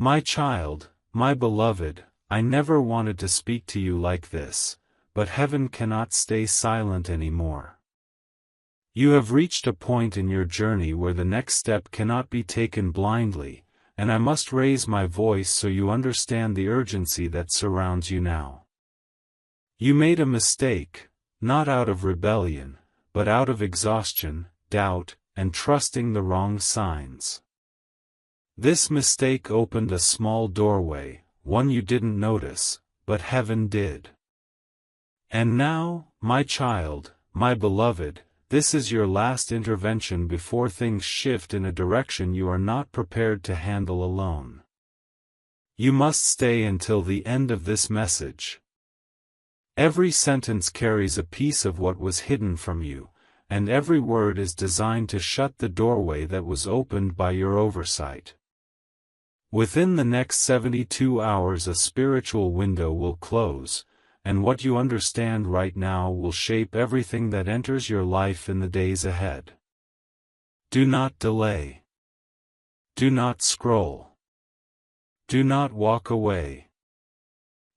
My child, my beloved, I never wanted to speak to you like this, but heaven cannot stay silent anymore. You have reached a point in your journey where the next step cannot be taken blindly, and I must raise my voice so you understand the urgency that surrounds you now. You made a mistake, not out of rebellion, but out of exhaustion, doubt, and trusting the wrong signs. This mistake opened a small doorway, one you didn't notice, but heaven did. And now, my child, my beloved, this is your last intervention before things shift in a direction you are not prepared to handle alone. You must stay until the end of this message. Every sentence carries a piece of what was hidden from you, and every word is designed to shut the doorway that was opened by your oversight. Within the next 72 hours a spiritual window will close, and what you understand right now will shape everything that enters your life in the days ahead. Do not delay. Do not scroll. Do not walk away.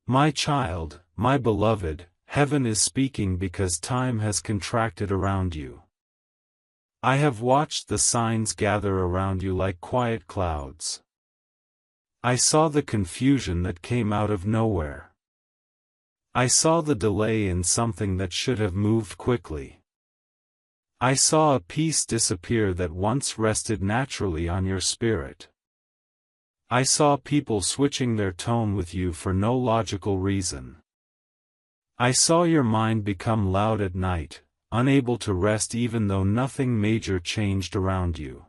My child, my beloved, heaven is speaking because time has contracted around you. I have watched the signs gather around you like quiet clouds. I saw the confusion that came out of nowhere. I saw the delay in something that should have moved quickly. I saw a peace disappear that once rested naturally on your spirit. I saw people switching their tone with you for no logical reason. I saw your mind become loud at night, unable to rest even though nothing major changed around you.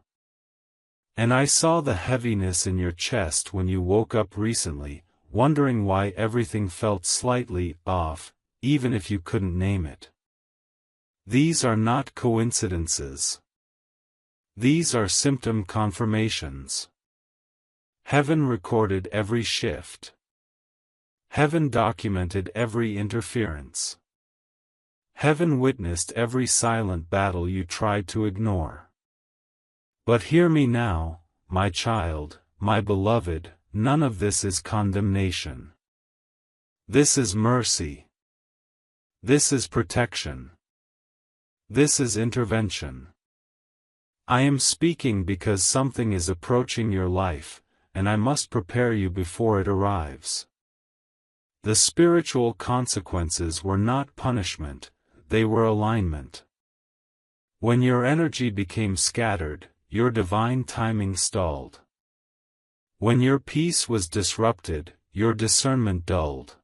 And I saw the heaviness in your chest when you woke up recently, wondering why everything felt slightly off, even if you couldn't name it. These are not coincidences. These are symptom confirmations. Heaven recorded every shift. Heaven documented every interference. Heaven witnessed every silent battle you tried to ignore. But hear me now, my child, my beloved, none of this is condemnation. This is mercy. This is protection. This is intervention. I am speaking because something is approaching your life, and I must prepare you before it arrives. The spiritual consequences were not punishment, they were alignment. When your energy became scattered, your divine timing stalled. When your peace was disrupted, your discernment dulled.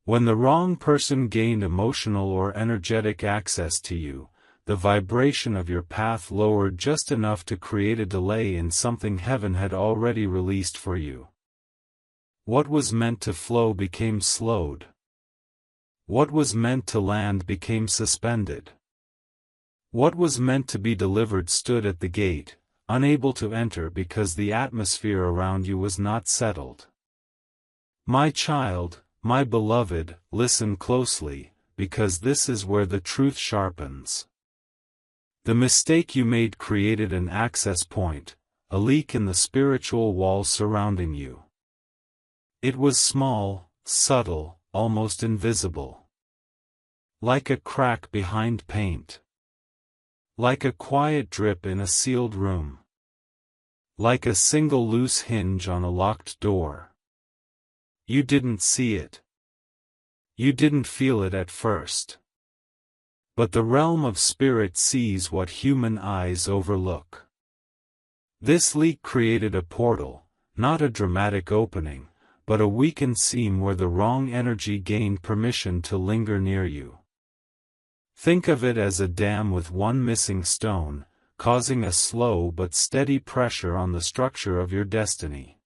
When the wrong person gained emotional or energetic access to you, the vibration of your path lowered just enough to create a delay in something heaven had already released for you. What was meant to flow became slowed. What was meant to land became suspended. What was meant to be delivered stood at the gate, unable to enter because the atmosphere around you was not settled. My child, my beloved, listen closely, because this is where the truth sharpens. The mistake you made created an access point, a leak in the spiritual wall surrounding you. It was small, subtle, almost invisible. Like a crack behind paint. Like a quiet drip in a sealed room. Like a single loose hinge on a locked door. You didn't see it. You didn't feel it at first. But the realm of spirit sees what human eyes overlook. This leak created a portal, not a dramatic opening, but a weakened seam where the wrong energy gained permission to linger near you. Think of it as a dam with one missing stone, causing a slow but steady pressure on the structure of your destiny.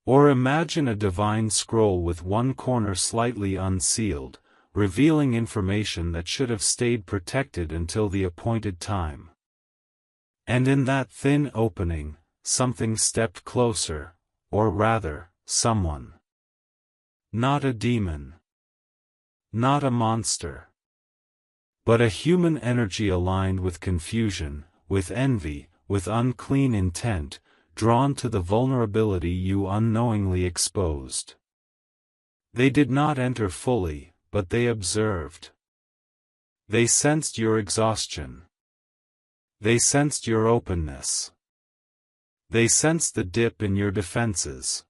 Or imagine a divine scroll with one corner slightly unsealed, revealing information that should have stayed protected until the appointed time. And in that thin opening, something stepped closer, or rather, someone. Not a demon. Not a monster. But a human energy aligned with confusion, with envy, with unclean intent, drawn to the vulnerability you unknowingly exposed. They did not enter fully, but they observed. They sensed your exhaustion. They sensed your openness. They sensed the dip in your defenses.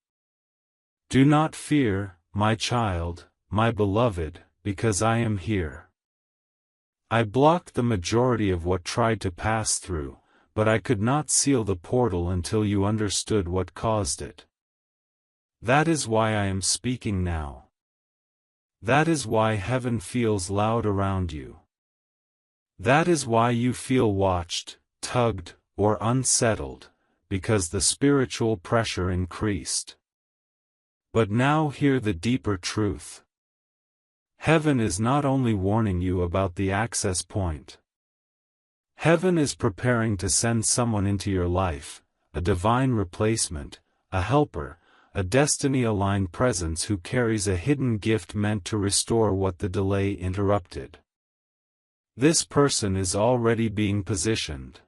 Do not fear, my child, my beloved, because I am here. I blocked the majority of what tried to pass through, but I could not seal the portal until you understood what caused it. That is why I am speaking now. That is why heaven feels loud around you. That is why you feel watched, tugged, or unsettled, because the spiritual pressure increased. But now hear the deeper truth. Heaven is not only warning you about the access point. Heaven is preparing to send someone into your life, a divine replacement, a helper, a destiny-aligned presence who carries a hidden gift meant to restore what the delay interrupted. This person is already being positioned.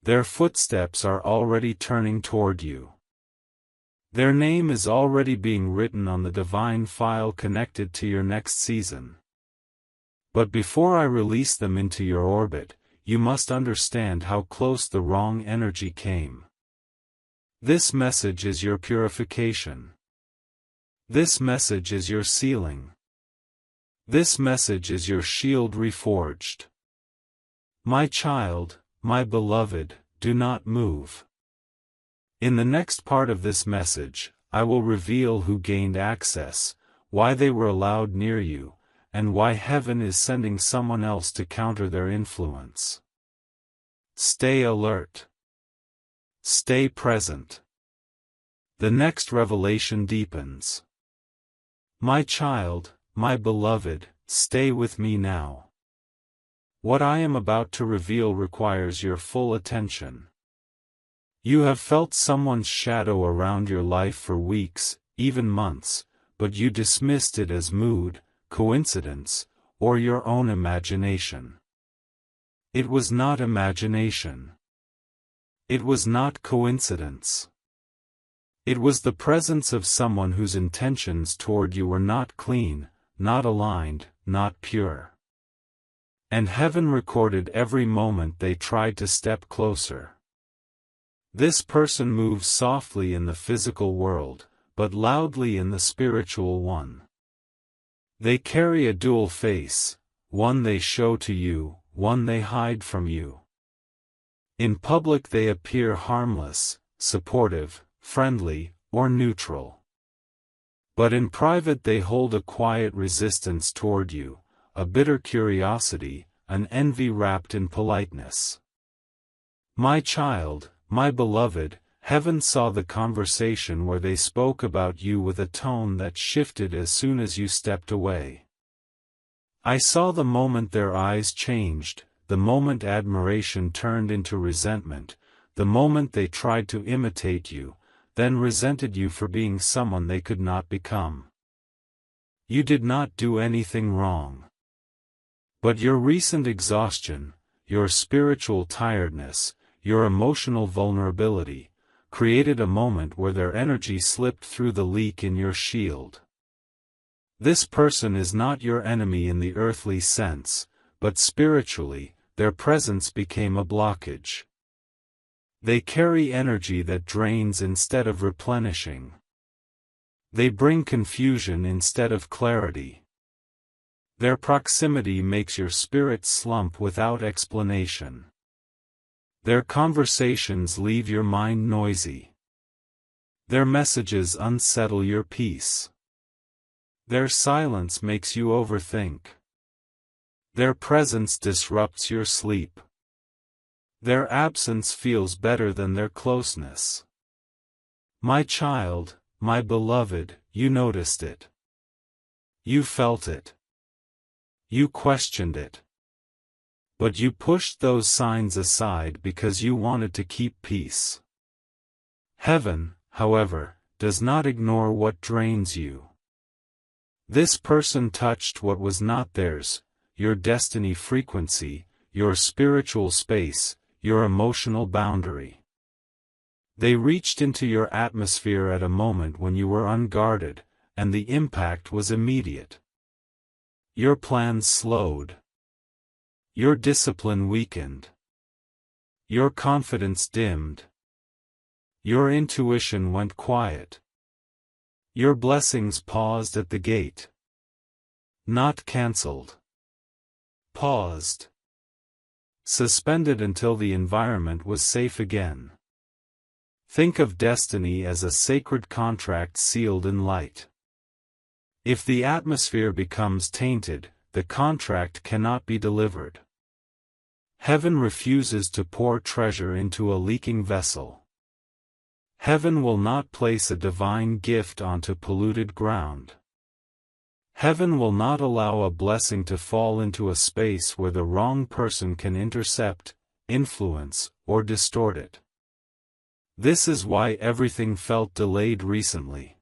Their footsteps are already turning toward you. Their name is already being written on the divine file connected to your next season. But before I release them into your orbit, you must understand how close the wrong energy came. This message is your purification. This message is your sealing. This message is your shield reforged. My child, my beloved, do not move. In the next part of this message, I will reveal who gained access, why they were allowed near you, and why heaven is sending someone else to counter their influence. Stay alert. Stay present. The next revelation deepens. My child, my beloved, stay with me now. What I am about to reveal requires your full attention. You have felt someone's shadow around your life for weeks, even months, but you dismissed it as mood, coincidence, or your own imagination. It was not imagination. It was not coincidence. It was the presence of someone whose intentions toward you were not clean, not aligned, not pure. And heaven recorded every moment they tried to step closer. This person moves softly in the physical world, but loudly in the spiritual one. They carry a dual face, one they show to you, one they hide from you. In public they appear harmless, supportive, friendly, or neutral. But in private they hold a quiet resistance toward you, a bitter curiosity, an envy wrapped in politeness. My child, my beloved, heaven saw the conversation where they spoke about you with a tone that shifted as soon as you stepped away. I saw the moment their eyes changed, the moment admiration turned into resentment, the moment they tried to imitate you, then resented you for being someone they could not become. You did not do anything wrong. But your recent exhaustion, your spiritual tiredness, your emotional vulnerability, created a moment where their energy slipped through the leak in your shield. This person is not your enemy in the earthly sense, but spiritually, their presence became a blockage. They carry energy that drains instead of replenishing. They bring confusion instead of clarity. Their proximity makes your spirit slump without explanation. Their conversations leave your mind noisy. Their messages unsettle your peace. Their silence makes you overthink. Their presence disrupts your sleep. Their absence feels better than their closeness. My child, my beloved, you noticed it. You felt it. You questioned it. But you pushed those signs aside because you wanted to keep peace. Heaven, however, does not ignore what drains you. This person touched what was not theirs, your destiny frequency, your spiritual space, your emotional boundary. They reached into your atmosphere at a moment when you were unguarded, and the impact was immediate. Your plans slowed. Your discipline weakened. Your confidence dimmed. Your intuition went quiet. Your blessings paused at the gate. Not cancelled. Paused. Suspended until the environment was safe again. Think of destiny as a sacred contract sealed in light. If the atmosphere becomes tainted, the contract cannot be delivered. Heaven refuses to pour treasure into a leaking vessel. Heaven will not place a divine gift onto polluted ground. Heaven will not allow a blessing to fall into a space where the wrong person can intercept, influence, or distort it. This is why everything felt delayed recently.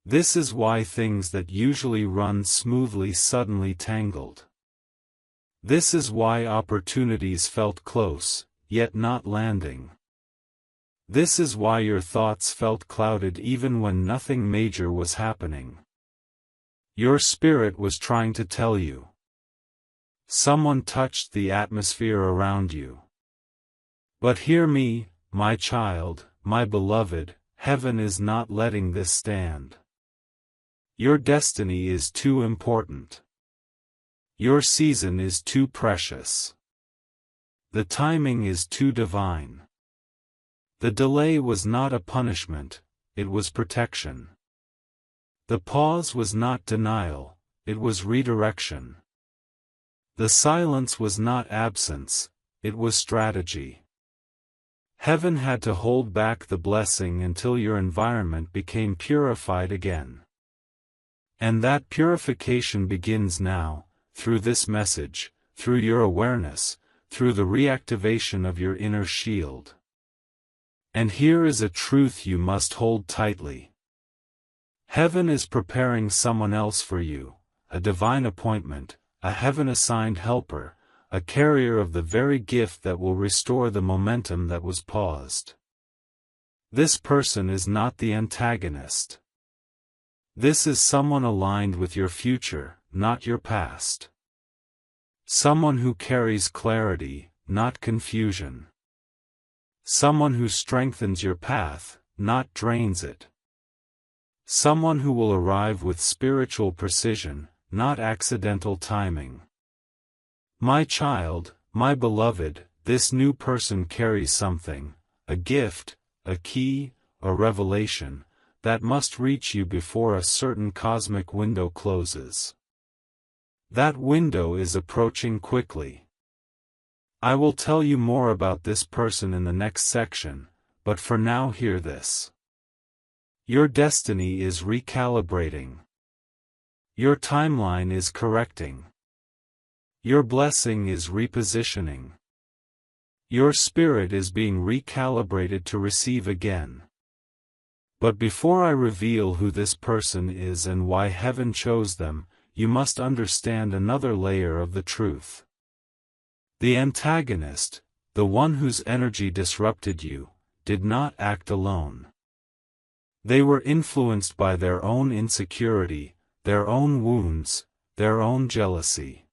This is why things that usually run smoothly suddenly tangled. This is why opportunities felt close, yet not landing. This is why your thoughts felt clouded even when nothing major was happening. Your spirit was trying to tell you. Someone touched the atmosphere around you. But hear me, my child, my beloved, heaven is not letting this stand. Your destiny is too important. Your season is too precious. The timing is too divine. The delay was not a punishment, it was protection. The pause was not denial, it was redirection. The silence was not absence, it was strategy. Heaven had to hold back the blessing until your environment became purified again. And that purification begins now, through this message, through your awareness, through the reactivation of your inner shield. And here is a truth you must hold tightly. Heaven is preparing someone else for you, a divine appointment, a heaven-assigned helper, a carrier of the very gift that will restore the momentum that was paused. This person is not the antagonist. This is someone aligned with your future, not your past. Someone who carries clarity, not confusion. Someone who strengthens your path, not drains it. Someone who will arrive with spiritual precision, not accidental timing. My child, my beloved, this new person carries something, a gift, a key, a revelation, that must reach you before a certain cosmic window closes. That window is approaching quickly. I will tell you more about this person in the next section, but for now hear this. Your destiny is recalibrating. Your timeline is correcting. Your blessing is repositioning. Your spirit is being recalibrated to receive again. But before I reveal who this person is and why heaven chose them, you must understand another layer of the truth. The antagonist, the one whose energy disrupted you, did not act alone. They were influenced by their own insecurity, their own wounds, their own jealousy.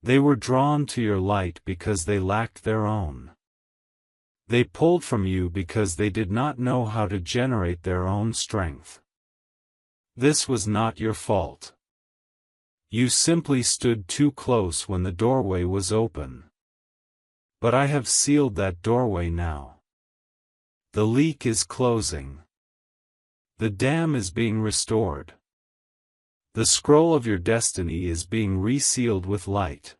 They were drawn to your light because they lacked their own. They pulled from you because they did not know how to generate their own strength. This was not your fault. You simply stood too close when the doorway was open. But I have sealed that doorway now. The leak is closing. The dam is being restored. The scroll of your destiny is being resealed with light.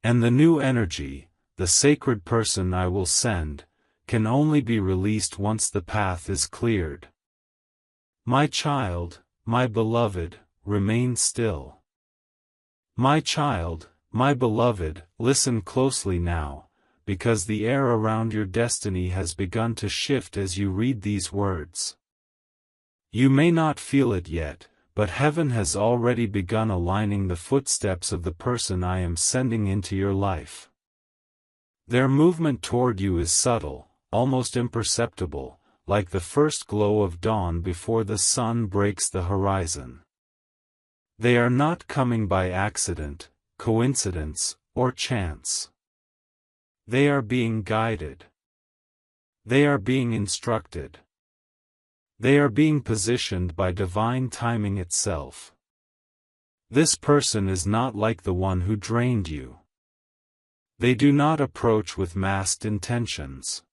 And the new energy, the sacred person I will send, can only be released once the path is cleared. My child, my beloved, remain still. My child, my beloved, listen closely now, because the air around your destiny has begun to shift as you read these words. You may not feel it yet, but heaven has already begun aligning the footsteps of the person I am sending into your life. Their movement toward you is subtle, almost imperceptible, like the first glow of dawn before the sun breaks the horizon. They are not coming by accident, coincidence, or chance. They are being guided. They are being instructed. They are being positioned by divine timing itself. This person is not like the one who drained you. They do not approach with masked intentions.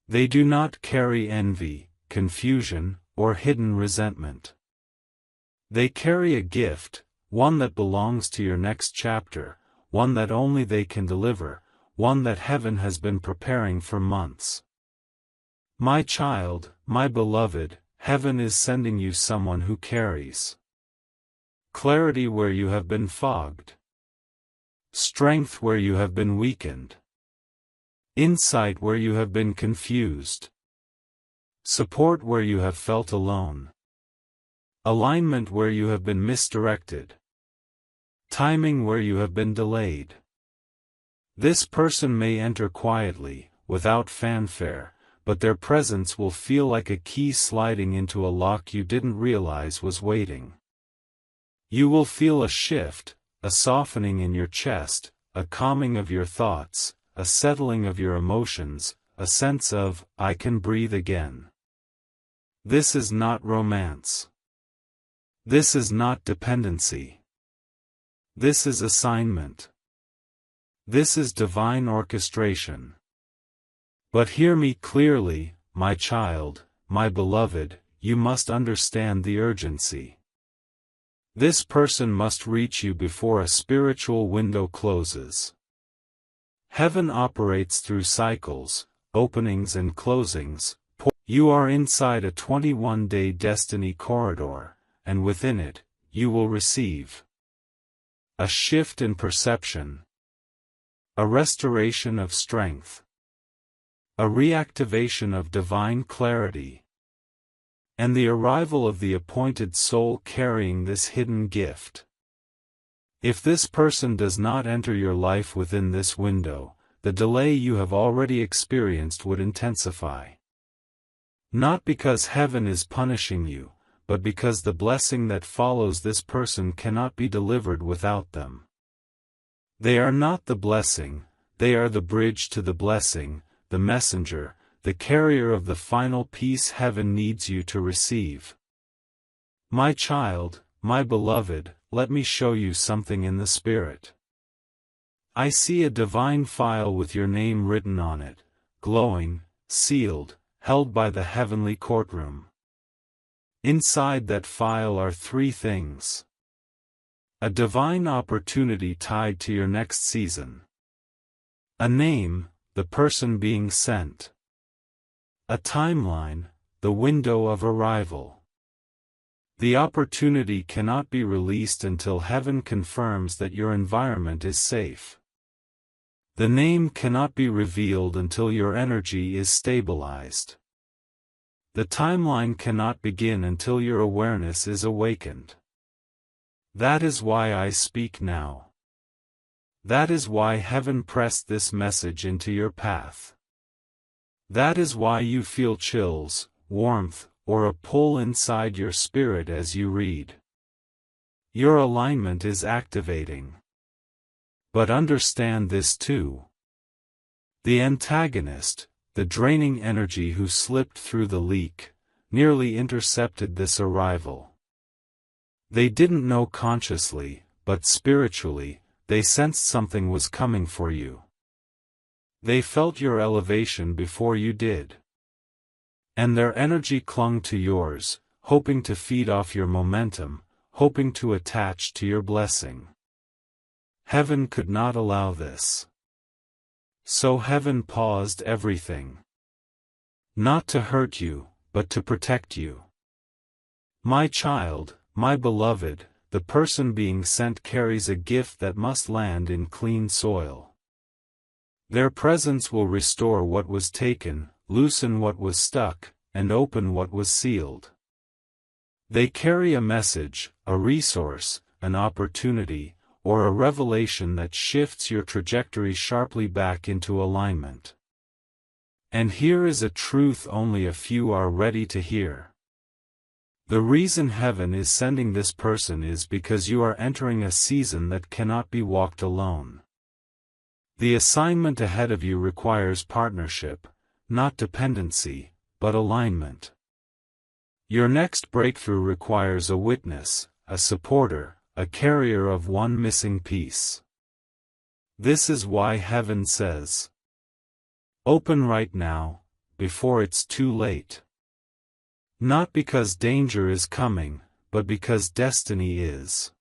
They do not carry envy, confusion, or hidden resentment. They carry a gift, one that belongs to your next chapter, one that only they can deliver, one that heaven has been preparing for months. My child, my beloved, heaven is sending you someone who carries clarity where you have been fogged, strength where you have been weakened, insight where you have been confused, support where you have felt alone, alignment where you have been misdirected, timing where you have been delayed. This person may enter quietly, without fanfare, but their presence will feel like a key sliding into a lock you didn't realize was waiting. You will feel a shift, a softening in your chest, a calming of your thoughts, a settling of your emotions, a sense of, I can breathe again. This is not romance. This is not dependency. This is assignment. This is divine orchestration. But hear me clearly, my child, my beloved, you must understand the urgency. This person must reach you before a spiritual window closes. Heaven operates through cycles, openings and closings. You are inside a 21-day destiny corridor, and within it, you will receive a shift in perception, a restoration of strength, a reactivation of divine clarity, and the arrival of the appointed soul carrying this hidden gift. If this person does not enter your life within this window, the delay you have already experienced would intensify. Not because heaven is punishing you, but because the blessing that follows this person cannot be delivered without them. They are not the blessing, they are the bridge to the blessing, the messenger, the carrier of the final peace heaven needs you to receive. My child, my beloved, let me show you something in the spirit. I see a divine file with your name written on it, glowing, sealed, held by the heavenly courtroom. Inside that file are three things. A divine opportunity tied to your next season. A name, the person being sent. A timeline, the window of arrival. The opportunity cannot be released until heaven confirms that your environment is safe. The name cannot be revealed until your energy is stabilized. The timeline cannot begin until your awareness is awakened. That is why I speak now. That is why heaven pressed this message into your path. That is why you feel chills, warmth, or a pull inside your spirit as you read. Your alignment is activating. But understand this too. The antagonist, the draining energy who slipped through the leak, nearly intercepted this arrival. They didn't know consciously, but spiritually, they sensed something was coming for you. They felt your elevation before you did. And their energy clung to yours, hoping to feed off your momentum, hoping to attach to your blessing. Heaven could not allow this. So heaven paused everything. Not to hurt you, but to protect you. My child, my beloved, the person being sent carries a gift that must land in clean soil. Their presence will restore what was taken, loosen what was stuck, and open what was sealed. They carry a message, a resource, an opportunity, or a revelation that shifts your trajectory sharply back into alignment. And here is a truth only a few are ready to hear. The reason heaven is sending this person is because you are entering a season that cannot be walked alone. The assignment ahead of you requires partnership, not dependency, but alignment. Your next breakthrough requires a witness, a supporter, a carrier of one missing piece. This is why heaven says, "Open right now, before it's too late." Not because danger is coming, but because destiny is.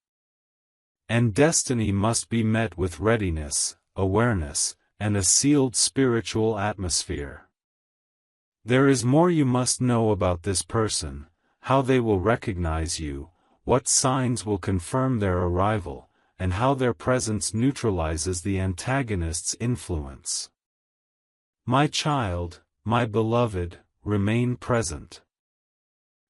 And destiny must be met with readiness, awareness, and a sealed spiritual atmosphere. There is more you must know about this person, how they will recognize you, what signs will confirm their arrival, and how their presence neutralizes the antagonist's influence. My child, my beloved, remain present.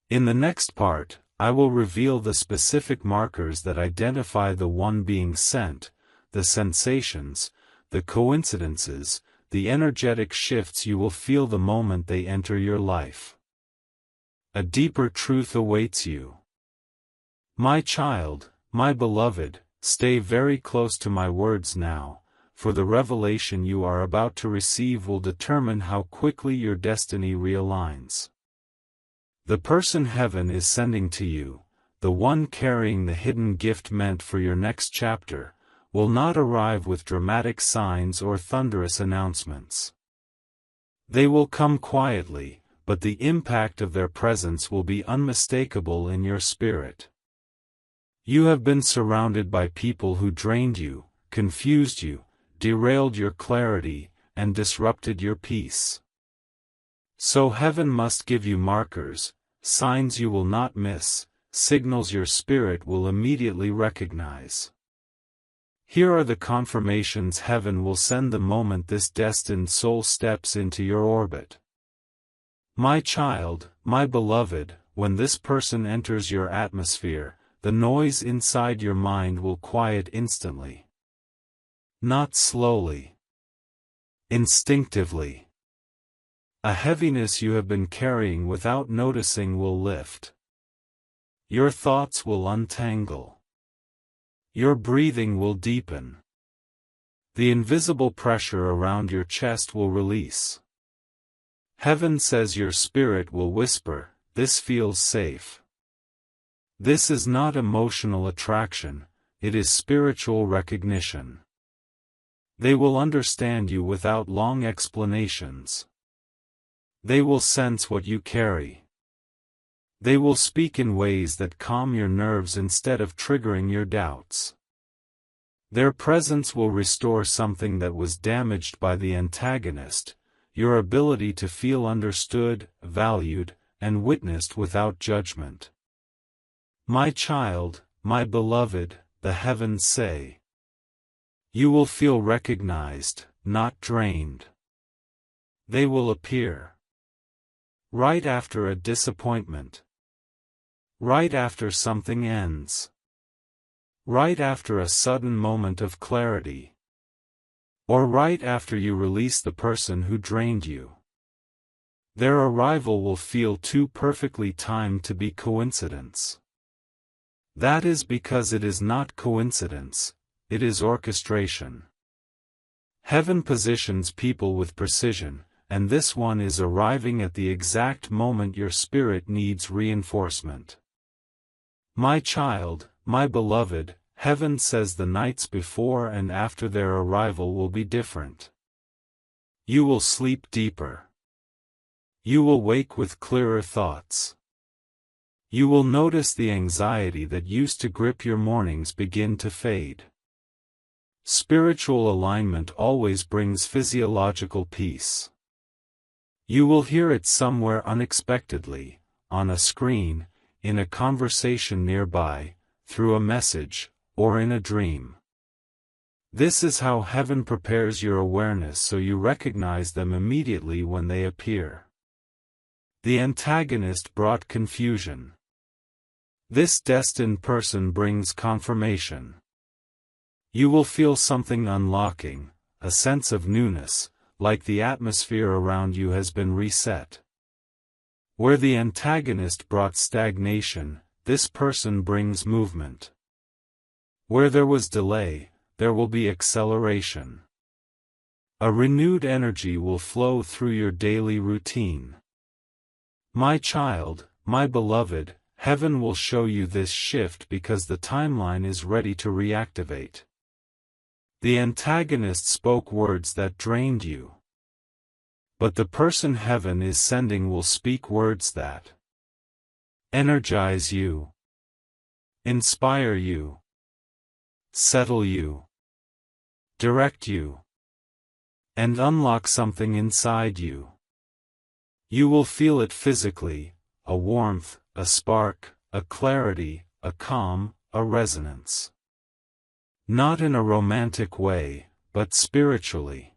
In the next part, I will reveal the specific markers that identify the one being sent, the sensations, the coincidences, the energetic shifts you will feel the moment they enter your life. A deeper truth awaits you. My child, my beloved, stay very close to my words now, for the revelation you are about to receive will determine how quickly your destiny realigns. The person heaven is sending to you, the one carrying the hidden gift meant for your next chapter, will not arrive with dramatic signs or thunderous announcements. They will come quietly, but the impact of their presence will be unmistakable in your spirit. You have been surrounded by people who drained you, confused you, derailed your clarity, and disrupted your peace. So heaven must give you markers, signs you will not miss, signals your spirit will immediately recognize. Here are the confirmations heaven will send the moment this destined soul steps into your orbit. My child, my beloved, when this person enters your atmosphere, the noise inside your mind will quiet instantly. Not slowly. Instinctively. A heaviness you have been carrying without noticing will lift. Your thoughts will untangle. Your breathing will deepen. The invisible pressure around your chest will release. Heaven says your spirit will whisper, "This feels safe." This is not emotional attraction, it is spiritual recognition. They will understand you without long explanations. They will sense what you carry. They will speak in ways that calm your nerves instead of triggering your doubts. Their presence will restore something that was damaged by the antagonist, your ability to feel understood, valued, and witnessed without judgment. My child, my beloved, the heavens say. You will feel recognized, not drained. They will appear. Right after a disappointment. Right after something ends. Right after a sudden moment of clarity. Or right after you release the person who drained you. Their arrival will feel too perfectly timed to be coincidence. That is because it is not coincidence, it is orchestration. Heaven positions people with precision, and this one is arriving at the exact moment your spirit needs reinforcement. My child, my beloved, heaven says the nights before and after their arrival will be different. You will sleep deeper. You will wake with clearer thoughts. You will notice the anxiety that used to grip your mornings begin to fade. Spiritual alignment always brings physiological peace. You will hear it somewhere unexpectedly, on a screen, in a conversation nearby, through a message, or in a dream. This is how heaven prepares your awareness so you recognize them immediately when they appear. The antagonist brought confusion. This destined person brings confirmation. You will feel something unlocking, a sense of newness, like the atmosphere around you has been reset. Where the antagonist brought stagnation, this person brings movement. Where there was delay, there will be acceleration. A renewed energy will flow through your daily routine. My child, my beloved, heaven will show you this shift because the timeline is ready to reactivate. The antagonist spoke words that drained you. But the person heaven is sending will speak words that energize you, inspire you, settle you, direct you, and unlock something inside you. You will feel it physically, a warmth, a spark, a clarity, a calm, a resonance. Not in a romantic way, but spiritually.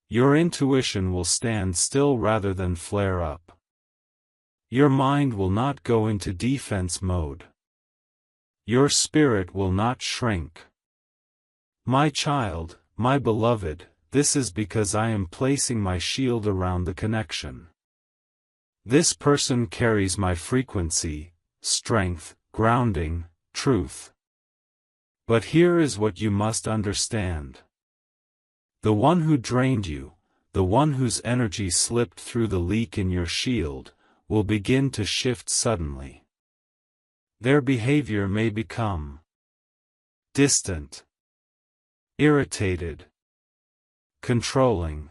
Your intuition will stand still rather than flare up. Your mind will not go into defense mode. Your spirit will not shrink. My child, my beloved, this is because I am placing my shield around the connection. This person carries my frequency, strength, grounding, truth. But here is what you must understand. The one who drained you, the one whose energy slipped through the leak in your shield, will begin to shift suddenly. Their behavior may become distant, irritated, controlling,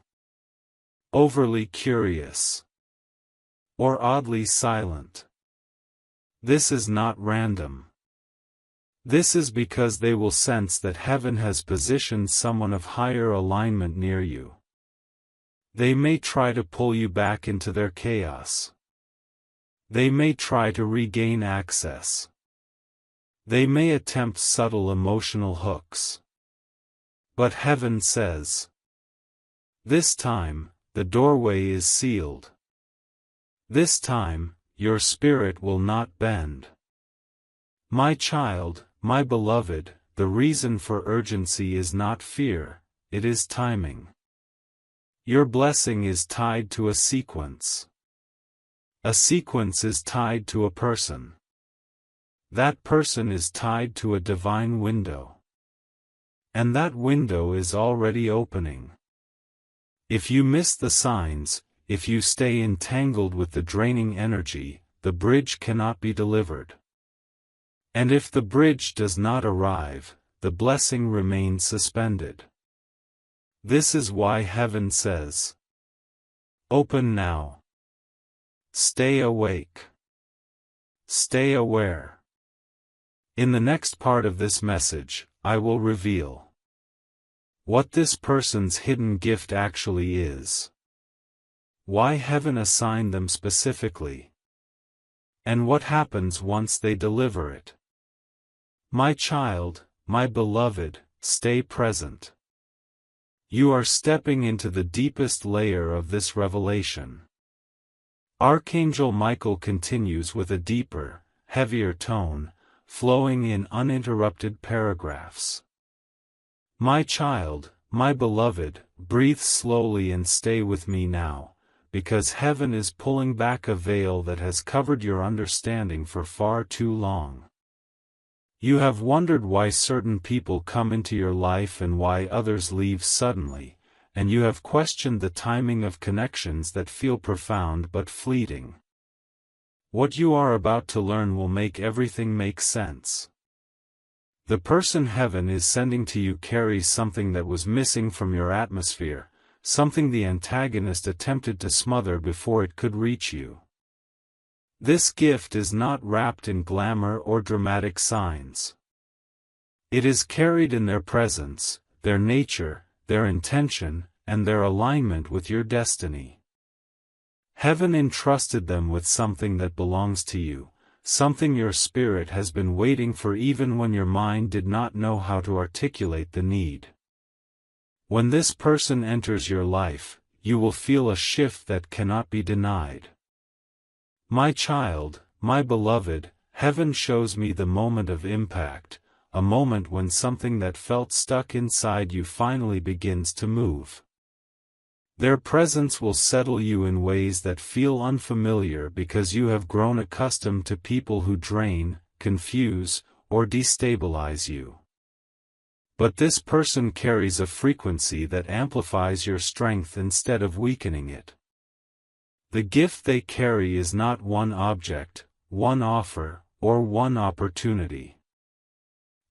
overly curious, or oddly silent. This is not random. This is because they will sense that heaven has positioned someone of higher alignment near you. They may try to pull you back into their chaos. They may try to regain access. They may attempt subtle emotional hooks. But heaven says, this time, the doorway is sealed. This time, your spirit will not bend. My child, my beloved, the reason for urgency is not fear, it is timing. Your blessing is tied to a sequence. A sequence is tied to a person. That person is tied to a divine window. And that window is already opening. If you miss the signs, if you stay entangled with the draining energy, the bridge cannot be delivered. And if the bridge does not arrive, the blessing remains suspended. This is why heaven says, open now. Stay awake. Stay aware. In the next part of this message, I will reveal what this person's hidden gift actually is, why heaven assigned them specifically, and what happens once they deliver it. My child, my beloved, stay present. You are stepping into the deepest layer of this revelation. Archangel Michael continues with a deeper, heavier tone, flowing in uninterrupted paragraphs. My child, my beloved, breathe slowly and stay with me now, because heaven is pulling back a veil that has covered your understanding for far too long. You have wondered why certain people come into your life and why others leave suddenly, and you have questioned the timing of connections that feel profound but fleeting. What you are about to learn will make everything make sense. The person heaven is sending to you carries something that was missing from your atmosphere, something the antagonist attempted to smother before it could reach you. This gift is not wrapped in glamour or dramatic signs. It is carried in their presence, their nature, their intention, and their alignment with your destiny. Heaven entrusted them with something that belongs to you, something your spirit has been waiting for even when your mind did not know how to articulate the need. When this person enters your life, you will feel a shift that cannot be denied. My child, my beloved, heaven shows me the moment of impact, a moment when something that felt stuck inside you finally begins to move. Their presence will settle you in ways that feel unfamiliar because you have grown accustomed to people who drain, confuse, or destabilize you. But this person carries a frequency that amplifies your strength instead of weakening it. The gift they carry is not one object, one offer, or one opportunity.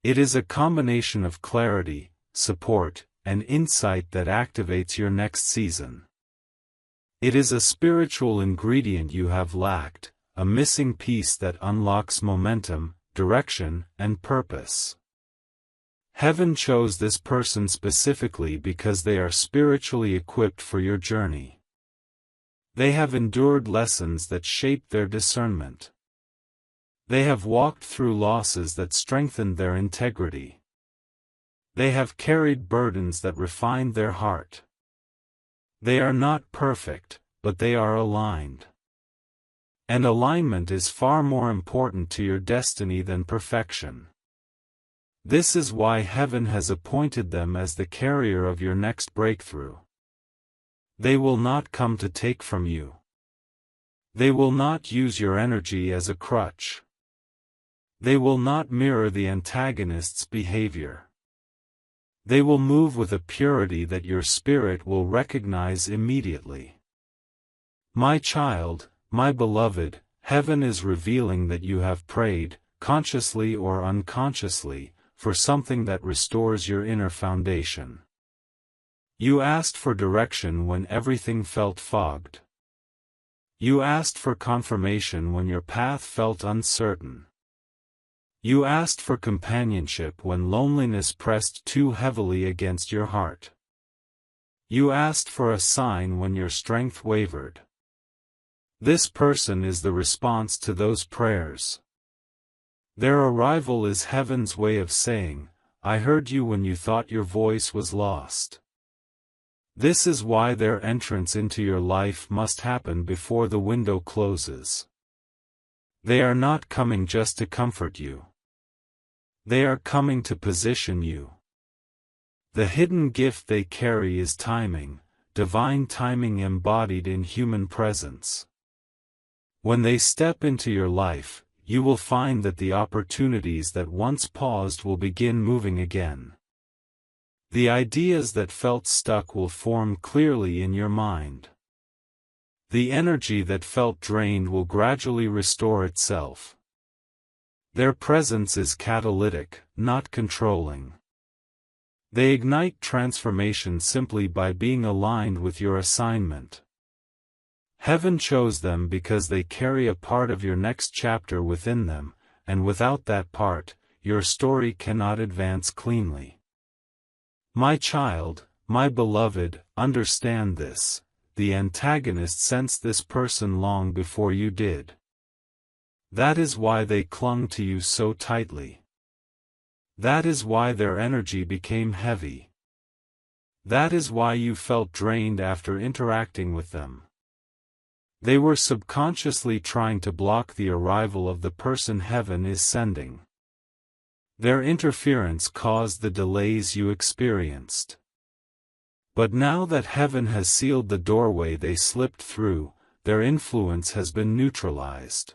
It is a combination of clarity, support, and insight that activates your next season. It is a spiritual ingredient you have lacked, a missing piece that unlocks momentum, direction, and purpose. Heaven chose this person specifically because they are spiritually equipped for your journey. They have endured lessons that shaped their discernment. They have walked through losses that strengthened their integrity. They have carried burdens that refined their heart. They are not perfect, but they are aligned. And alignment is far more important to your destiny than perfection. This is why heaven has appointed them as the carrier of your next breakthrough. They will not come to take from you. They will not use your energy as a crutch. They will not mirror the antagonist's behavior. They will move with a purity that your spirit will recognize immediately. My child, my beloved, heaven is revealing that you have prayed, consciously or unconsciously, for something that restores your inner foundation. You asked for direction when everything felt fogged. You asked for confirmation when your path felt uncertain. You asked for companionship when loneliness pressed too heavily against your heart. You asked for a sign when your strength wavered. This person is the response to those prayers. Their arrival is heaven's way of saying, I heard you when you thought your voice was lost. This is why their entrance into your life must happen before the window closes. They are not coming just to comfort you. They are coming to position you. The hidden gift they carry is timing, divine timing embodied in human presence. When they step into your life, you will find that the opportunities that once paused will begin moving again. The ideas that felt stuck will form clearly in your mind. The energy that felt drained will gradually restore itself. Their presence is catalytic, not controlling. They ignite transformation simply by being aligned with your assignment. Heaven chose them because they carry a part of your next chapter within them, and without that part, your story cannot advance cleanly. My child, my beloved, understand this. The antagonist sensed this person long before you did. That is why they clung to you so tightly. That is why their energy became heavy. That is why you felt drained after interacting with them. They were subconsciously trying to block the arrival of the person heaven is sending. Their interference caused the delays you experienced. But now that heaven has sealed the doorway they slipped through, their influence has been neutralized.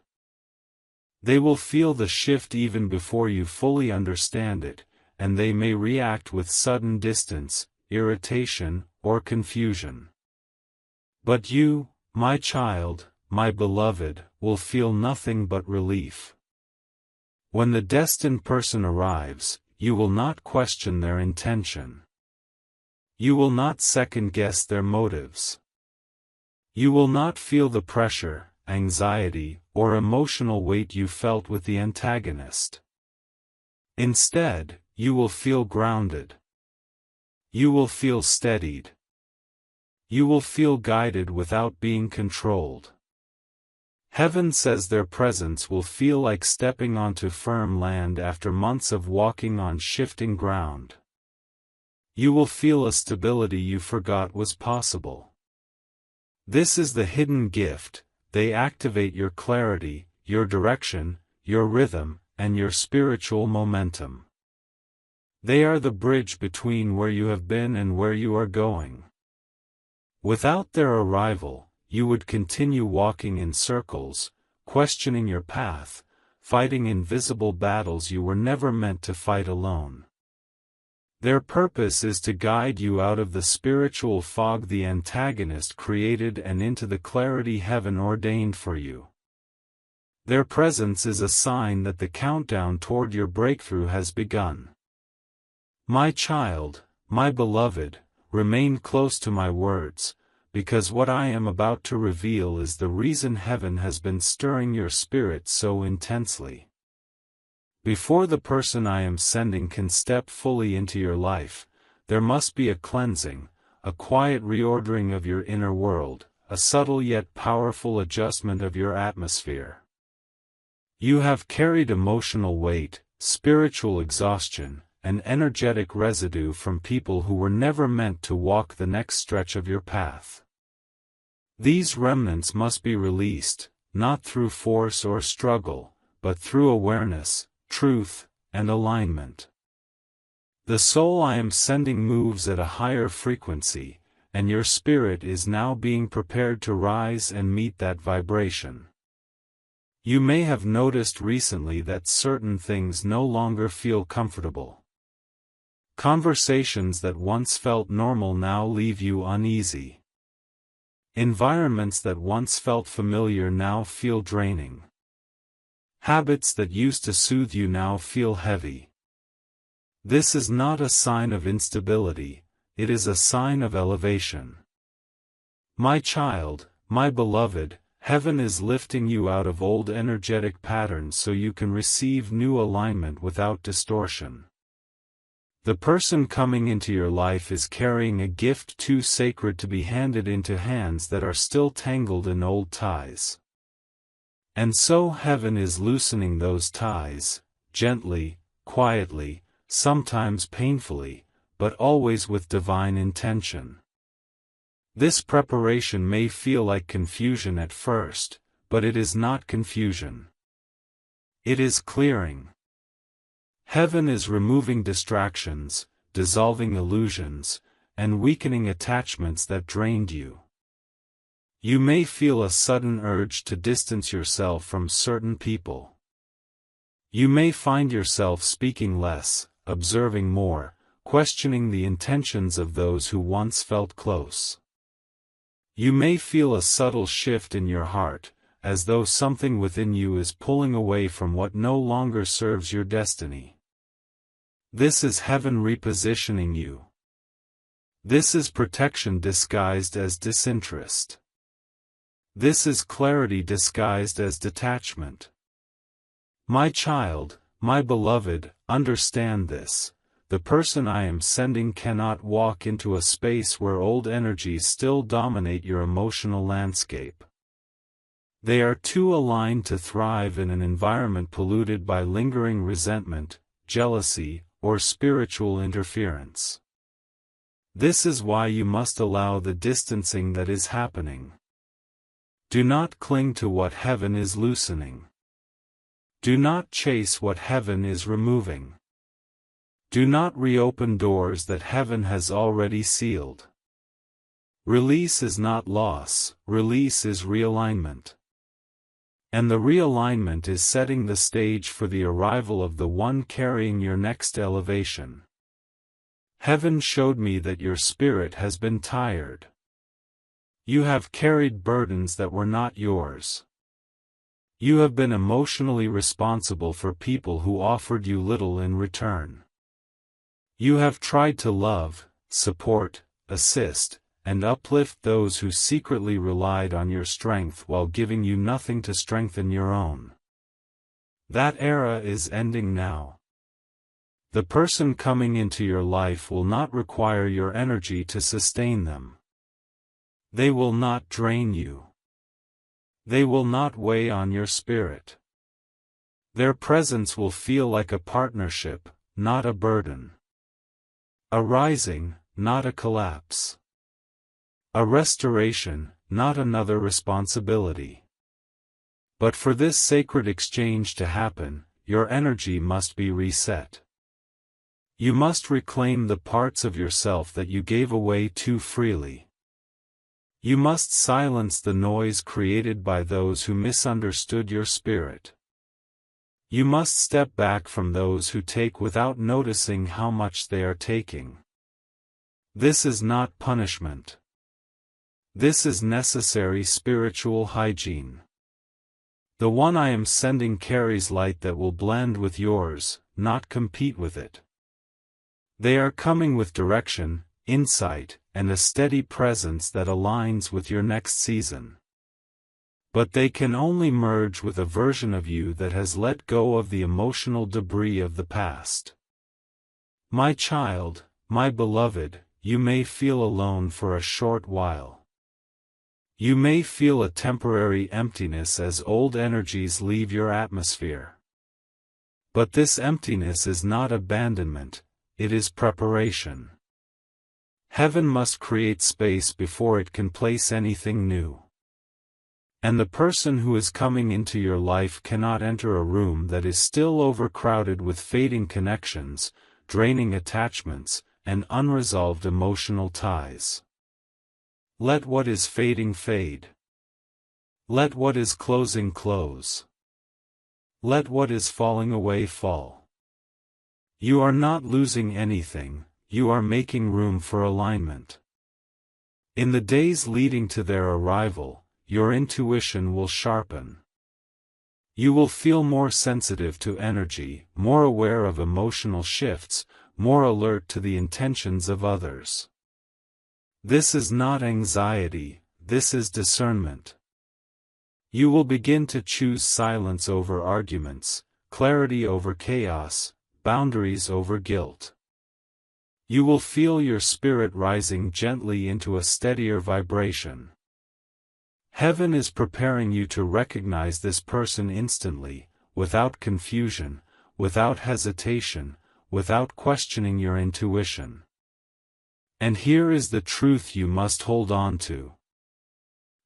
They will feel the shift even before you fully understand it, and they may react with sudden distance, irritation, or confusion. But you, my child, my beloved, will feel nothing but relief. When the destined person arrives, you will not question their intention. You will not second-guess their motives. You will not feel the pressure, anxiety, or emotional weight you felt with the antagonist. Instead, you will feel grounded. You will feel steadied. You will feel guided without being controlled. Heaven says their presence will feel like stepping onto firm land after months of walking on shifting ground. You will feel a stability you forgot was possible. This is the hidden gift. They activate your clarity, your direction, your rhythm, and your spiritual momentum. They are the bridge between where you have been and where you are going. Without their arrival, you would continue walking in circles, questioning your path, fighting invisible battles you were never meant to fight alone. Their purpose is to guide you out of the spiritual fog the antagonist created and into the clarity heaven ordained for you. Their presence is a sign that the countdown toward your breakthrough has begun. My child, my beloved, remain close to my words, because what I am about to reveal is the reason heaven has been stirring your spirit so intensely. Before the person I am sending can step fully into your life, there must be a cleansing, a quiet reordering of your inner world, a subtle yet powerful adjustment of your atmosphere. You have carried emotional weight, spiritual exhaustion, and energetic residue from people who were never meant to walk the next stretch of your path. These remnants must be released, not through force or struggle, but through awareness, truth, and alignment. The soul I am sending moves at a higher frequency, and your spirit is now being prepared to rise and meet that vibration. You may have noticed recently that certain things no longer feel comfortable. Conversations that once felt normal now leave you uneasy. Environments that once felt familiar now feel draining. Habits that used to soothe you now feel heavy. This is not a sign of instability, it is a sign of elevation. My child, my beloved, heaven is lifting you out of old energetic patterns so you can receive new alignment without distortion. The person coming into your life is carrying a gift too sacred to be handed into hands that are still tangled in old ties. And so heaven is loosening those ties, gently, quietly, sometimes painfully, but always with divine intention. This preparation may feel like confusion at first, but it is not confusion. It is clearing. Heaven is removing distractions, dissolving illusions, and weakening attachments that drained you. You may feel a sudden urge to distance yourself from certain people. You may find yourself speaking less, observing more, questioning the intentions of those who once felt close. You may feel a subtle shift in your heart, as though something within you is pulling away from what no longer serves your destiny. This is heaven repositioning you. This is protection disguised as disinterest. This is clarity disguised as detachment. My child, my beloved, understand this. The person I am sending cannot walk into a space where old energies still dominate your emotional landscape. They are too aligned to thrive in an environment polluted by lingering resentment, jealousy, or spiritual interference. This is why you must allow the distancing that is happening. Do not cling to what heaven is loosening. Do not chase what heaven is removing. Do not reopen doors that heaven has already sealed. Release is not loss, release is realignment. And the realignment is setting the stage for the arrival of the one carrying your next elevation. Heaven showed me that your spirit has been tired. You have carried burdens that were not yours. You have been emotionally responsible for people who offered you little in return. You have tried to love, support, assist, and uplift those who secretly relied on your strength while giving you nothing to strengthen your own. That era is ending now. The person coming into your life will not require your energy to sustain them. They will not drain you. They will not weigh on your spirit. Their presence will feel like a partnership, not a burden. A rising, not a collapse. A restoration, not another responsibility. But for this sacred exchange to happen, your energy must be reset. You must reclaim the parts of yourself that you gave away too freely. You must silence the noise created by those who misunderstood your spirit. You must step back from those who take without noticing how much they are taking. This is not punishment. This is necessary spiritual hygiene. The one I am sending carries light that will blend with yours, not compete with it. They are coming with direction, insight, and a steady presence that aligns with your next season. But they can only merge with a version of you that has let go of the emotional debris of the past. My child, my beloved, you may feel alone for a short while. You may feel a temporary emptiness as old energies leave your atmosphere. But this emptiness is not abandonment, it is preparation. Heaven must create space before it can place anything new. And the person who is coming into your life cannot enter a room that is still overcrowded with fading connections, draining attachments, and unresolved emotional ties. Let what is fading fade. Let what is closing close. Let what is falling away fall. You are not losing anything, you are making room for alignment. In the days leading to their arrival, your intuition will sharpen. You will feel more sensitive to energy, more aware of emotional shifts, more alert to the intentions of others. This is not anxiety, this is discernment. You will begin to choose silence over arguments, clarity over chaos, boundaries over guilt. You will feel your spirit rising gently into a steadier vibration. Heaven is preparing you to recognize this person instantly, without confusion, without hesitation, without questioning your intuition. And here is the truth you must hold on to.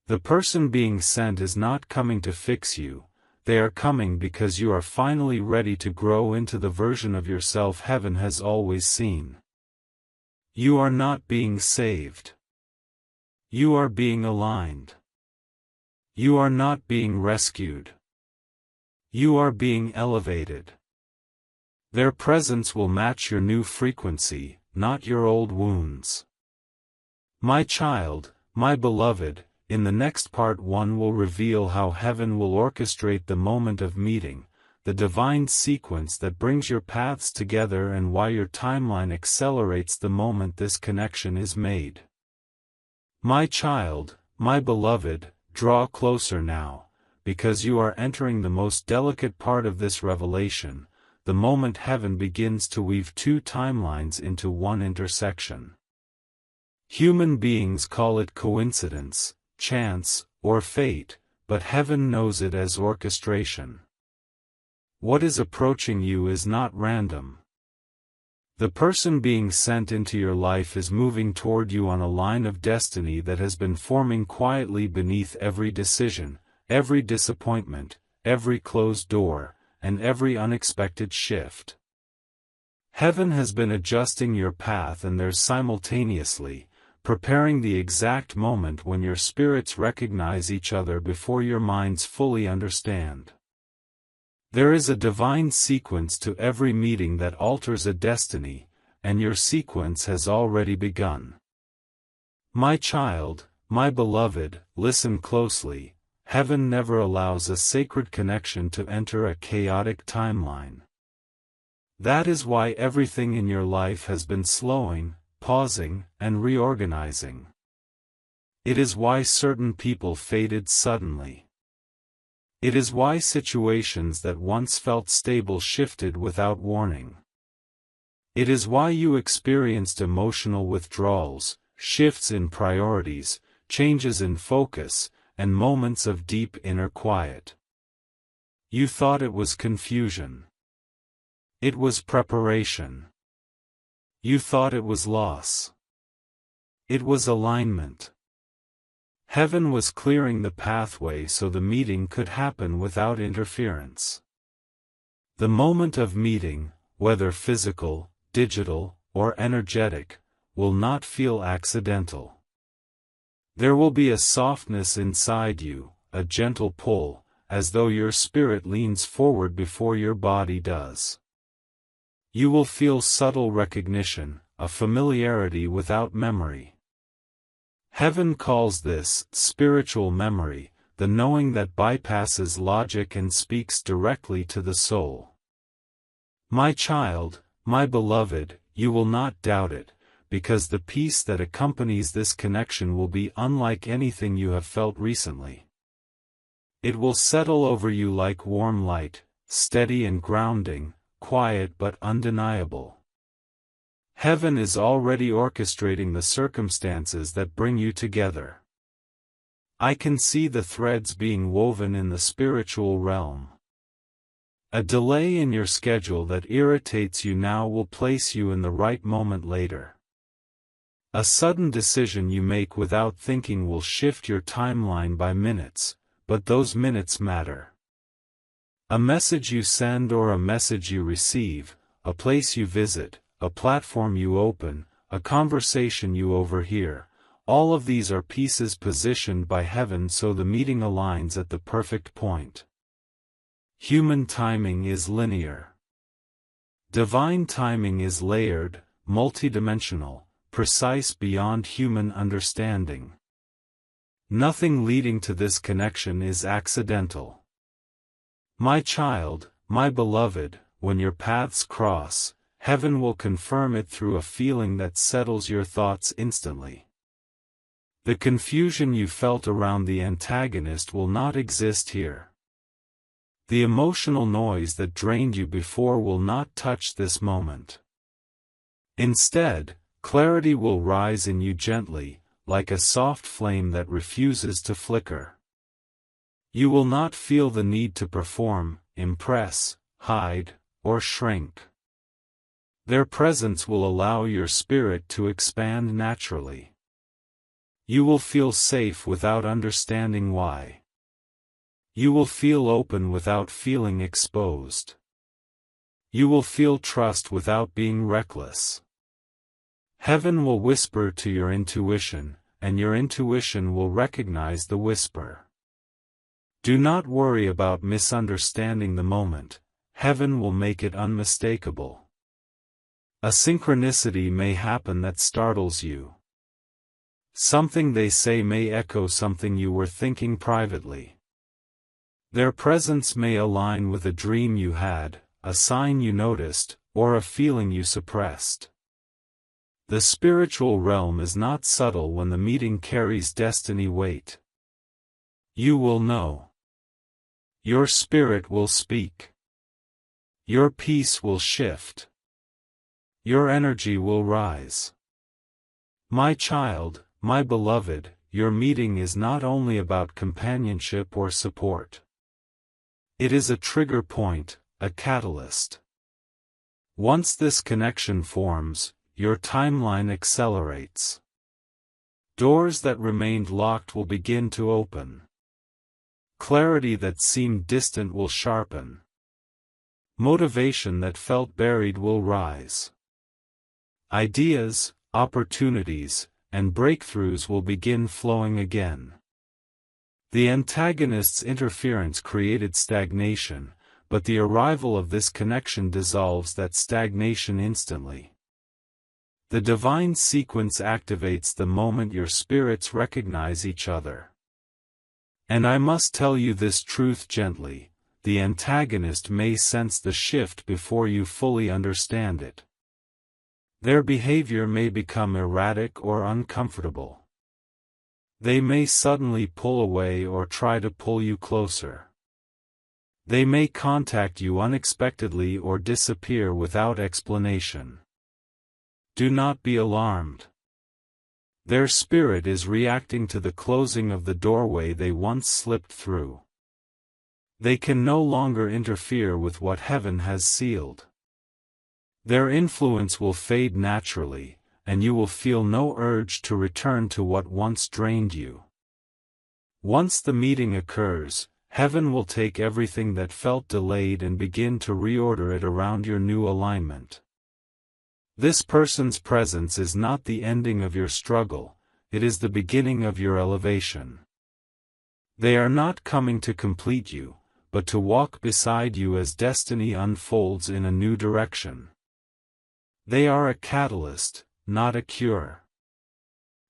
The person being sent is not coming to fix you, they are coming because you are finally ready to grow into the version of yourself heaven has always seen. You are not being saved. You are being aligned. You are not being rescued. You are being elevated. Their presence will match your new frequency, not your old wounds. My child, my beloved, in the next part 1 will reveal how heaven will orchestrate the moment of meeting, the divine sequence that brings your paths together and why your timeline accelerates the moment this connection is made. My child, my beloved, draw closer now, because you are entering the most delicate part of this revelation, the moment heaven begins to weave two timelines into one intersection. Human beings call it coincidence, chance, or fate, but heaven knows it as orchestration. What is approaching you is not random. The person being sent into your life is moving toward you on a line of destiny that has been forming quietly beneath every decision, every disappointment, every closed door, and every unexpected shift. Heaven has been adjusting your path and there's simultaneously, preparing the exact moment when your spirits recognize each other before your minds fully understand. There is a divine sequence to every meeting that alters a destiny, and your sequence has already begun. My child, my beloved, listen closely. Heaven never allows a sacred connection to enter a chaotic timeline. That is why everything in your life has been slowing, pausing, and reorganizing. It is why certain people faded suddenly. It is why situations that once felt stable shifted without warning. It is why you experienced emotional withdrawals, shifts in priorities, changes in focus, and moments of deep inner quiet. You thought it was confusion. It was preparation. You thought it was loss. It was alignment. Heaven was clearing the pathway so the meeting could happen without interference. The moment of meeting, whether physical, digital, or energetic, will not feel accidental. There will be a softness inside you, a gentle pull, as though your spirit leans forward before your body does. You will feel subtle recognition, a familiarity without memory. Heaven calls this spiritual memory, the knowing that bypasses logic and speaks directly to the soul. My child, my beloved, you will not doubt it, because the peace that accompanies this connection will be unlike anything you have felt recently. It will settle over you like warm light, steady and grounding, quiet but undeniable. Heaven is already orchestrating the circumstances that bring you together. I can see the threads being woven in the spiritual realm. A delay in your schedule that irritates you now will place you in the right moment later. A sudden decision you make without thinking will shift your timeline by minutes, but those minutes matter. A message you send or a message you receive, a place you visit, a platform you open, a conversation you overhear, all of these are pieces positioned by heaven so the meeting aligns at the perfect point. Human timing is linear. Divine timing is layered, multidimensional, precise beyond human understanding. Nothing leading to this connection is accidental. My child, my beloved, when your paths cross, heaven will confirm it through a feeling that settles your thoughts instantly. The confusion you felt around the antagonist will not exist here. The emotional noise that drained you before will not touch this moment. Instead, clarity will rise in you gently, like a soft flame that refuses to flicker. You will not feel the need to perform, impress, hide, or shrink. Their presence will allow your spirit to expand naturally. You will feel safe without understanding why. You will feel open without feeling exposed. You will feel trust without being reckless. Heaven will whisper to your intuition, and your intuition will recognize the whisper. Do not worry about misunderstanding the moment. Heaven will make it unmistakable. A synchronicity may happen that startles you. Something they say may echo something you were thinking privately. Their presence may align with a dream you had, a sign you noticed, or a feeling you suppressed. The spiritual realm is not subtle when the meeting carries destiny weight. You will know. Your spirit will speak. Your peace will shift. Your energy will rise. My child, my beloved, your meeting is not only about companionship or support. It is a trigger point, a catalyst. Once this connection forms, your timeline accelerates. Doors that remained locked will begin to open. Clarity that seemed distant will sharpen. Motivation that felt buried will rise. Ideas, opportunities, and breakthroughs will begin flowing again. The antagonist's interference created stagnation, but the arrival of this connection dissolves that stagnation instantly. The divine sequence activates the moment your spirits recognize each other. And I must tell you this truth gently, the antagonist may sense the shift before you fully understand it. Their behavior may become erratic or uncomfortable. They may suddenly pull away or try to pull you closer. They may contact you unexpectedly or disappear without explanation. Do not be alarmed. Their spirit is reacting to the closing of the doorway they once slipped through. They can no longer interfere with what heaven has sealed. Their influence will fade naturally, and you will feel no urge to return to what once drained you. Once the meeting occurs, heaven will take everything that felt delayed and begin to reorder it around your new alignment. This person's presence is not the ending of your struggle, it is the beginning of your elevation. They are not coming to complete you, but to walk beside you as destiny unfolds in a new direction. They are a catalyst, not a cure.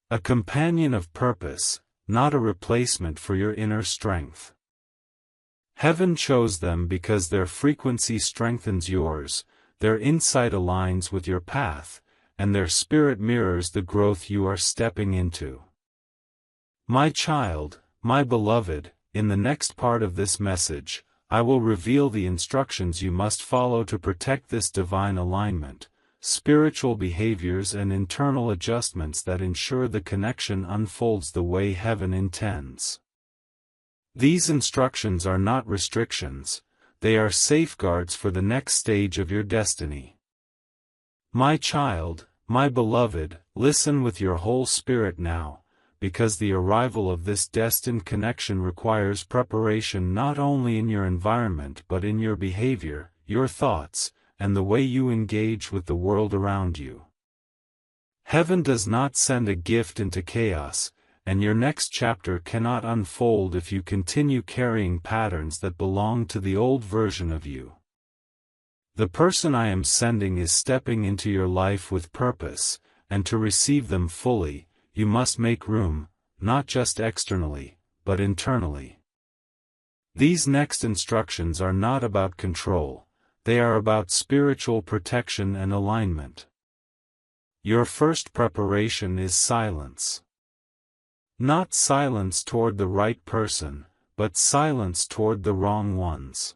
A companion of purpose, not a replacement for your inner strength. Heaven chose them because their frequency strengthens yours, their insight aligns with your path, and their spirit mirrors the growth you are stepping into. My child, my beloved, in the next part of this message, I will reveal the instructions you must follow to protect this divine alignment, spiritual behaviors and internal adjustments that ensure the connection unfolds the way heaven intends. These instructions are not restrictions, they are safeguards for the next stage of your destiny. My child, my beloved, listen with your whole spirit now, because the arrival of this destined connection requires preparation not only in your environment but in your behavior, your thoughts, and the way you engage with the world around you. Heaven does not send a gift into chaos, and your next chapter cannot unfold if you continue carrying patterns that belong to the old version of you. The person I am sending is stepping into your life with purpose, and to receive them fully, you must make room, not just externally, but internally. These next instructions are not about control, they are about spiritual protection and alignment. Your first preparation is silence. Not silence toward the right person, but silence toward the wrong ones.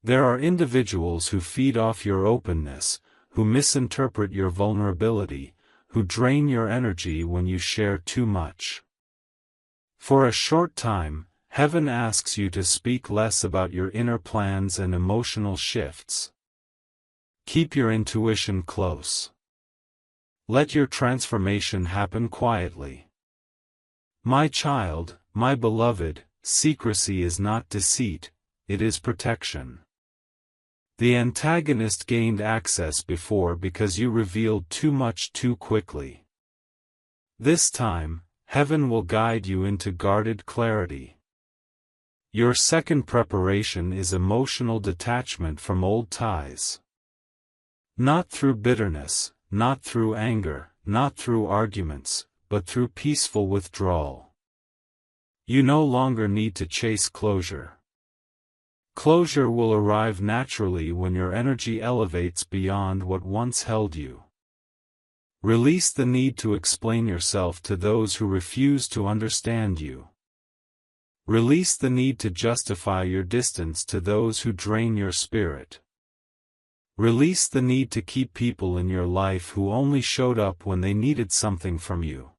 There are individuals who feed off your openness, who misinterpret your vulnerability, who drain your energy when you share too much. For a short time, heaven asks you to speak less about your inner plans and emotional shifts. Keep your intuition close. Let your transformation happen quietly. My child, my beloved, secrecy is not deceit, it is protection. The antagonist gained access before because you revealed too much too quickly. This time, heaven will guide you into guarded clarity. Your second preparation is emotional detachment from old ties. Not through bitterness, not through anger, not through arguments, but through peaceful withdrawal. You no longer need to chase closure. Closure will arrive naturally when your energy elevates beyond what once held you. Release the need to explain yourself to those who refuse to understand you. Release the need to justify your distance to those who drain your spirit. Release the need to keep people in your life who only showed up when they needed something from you.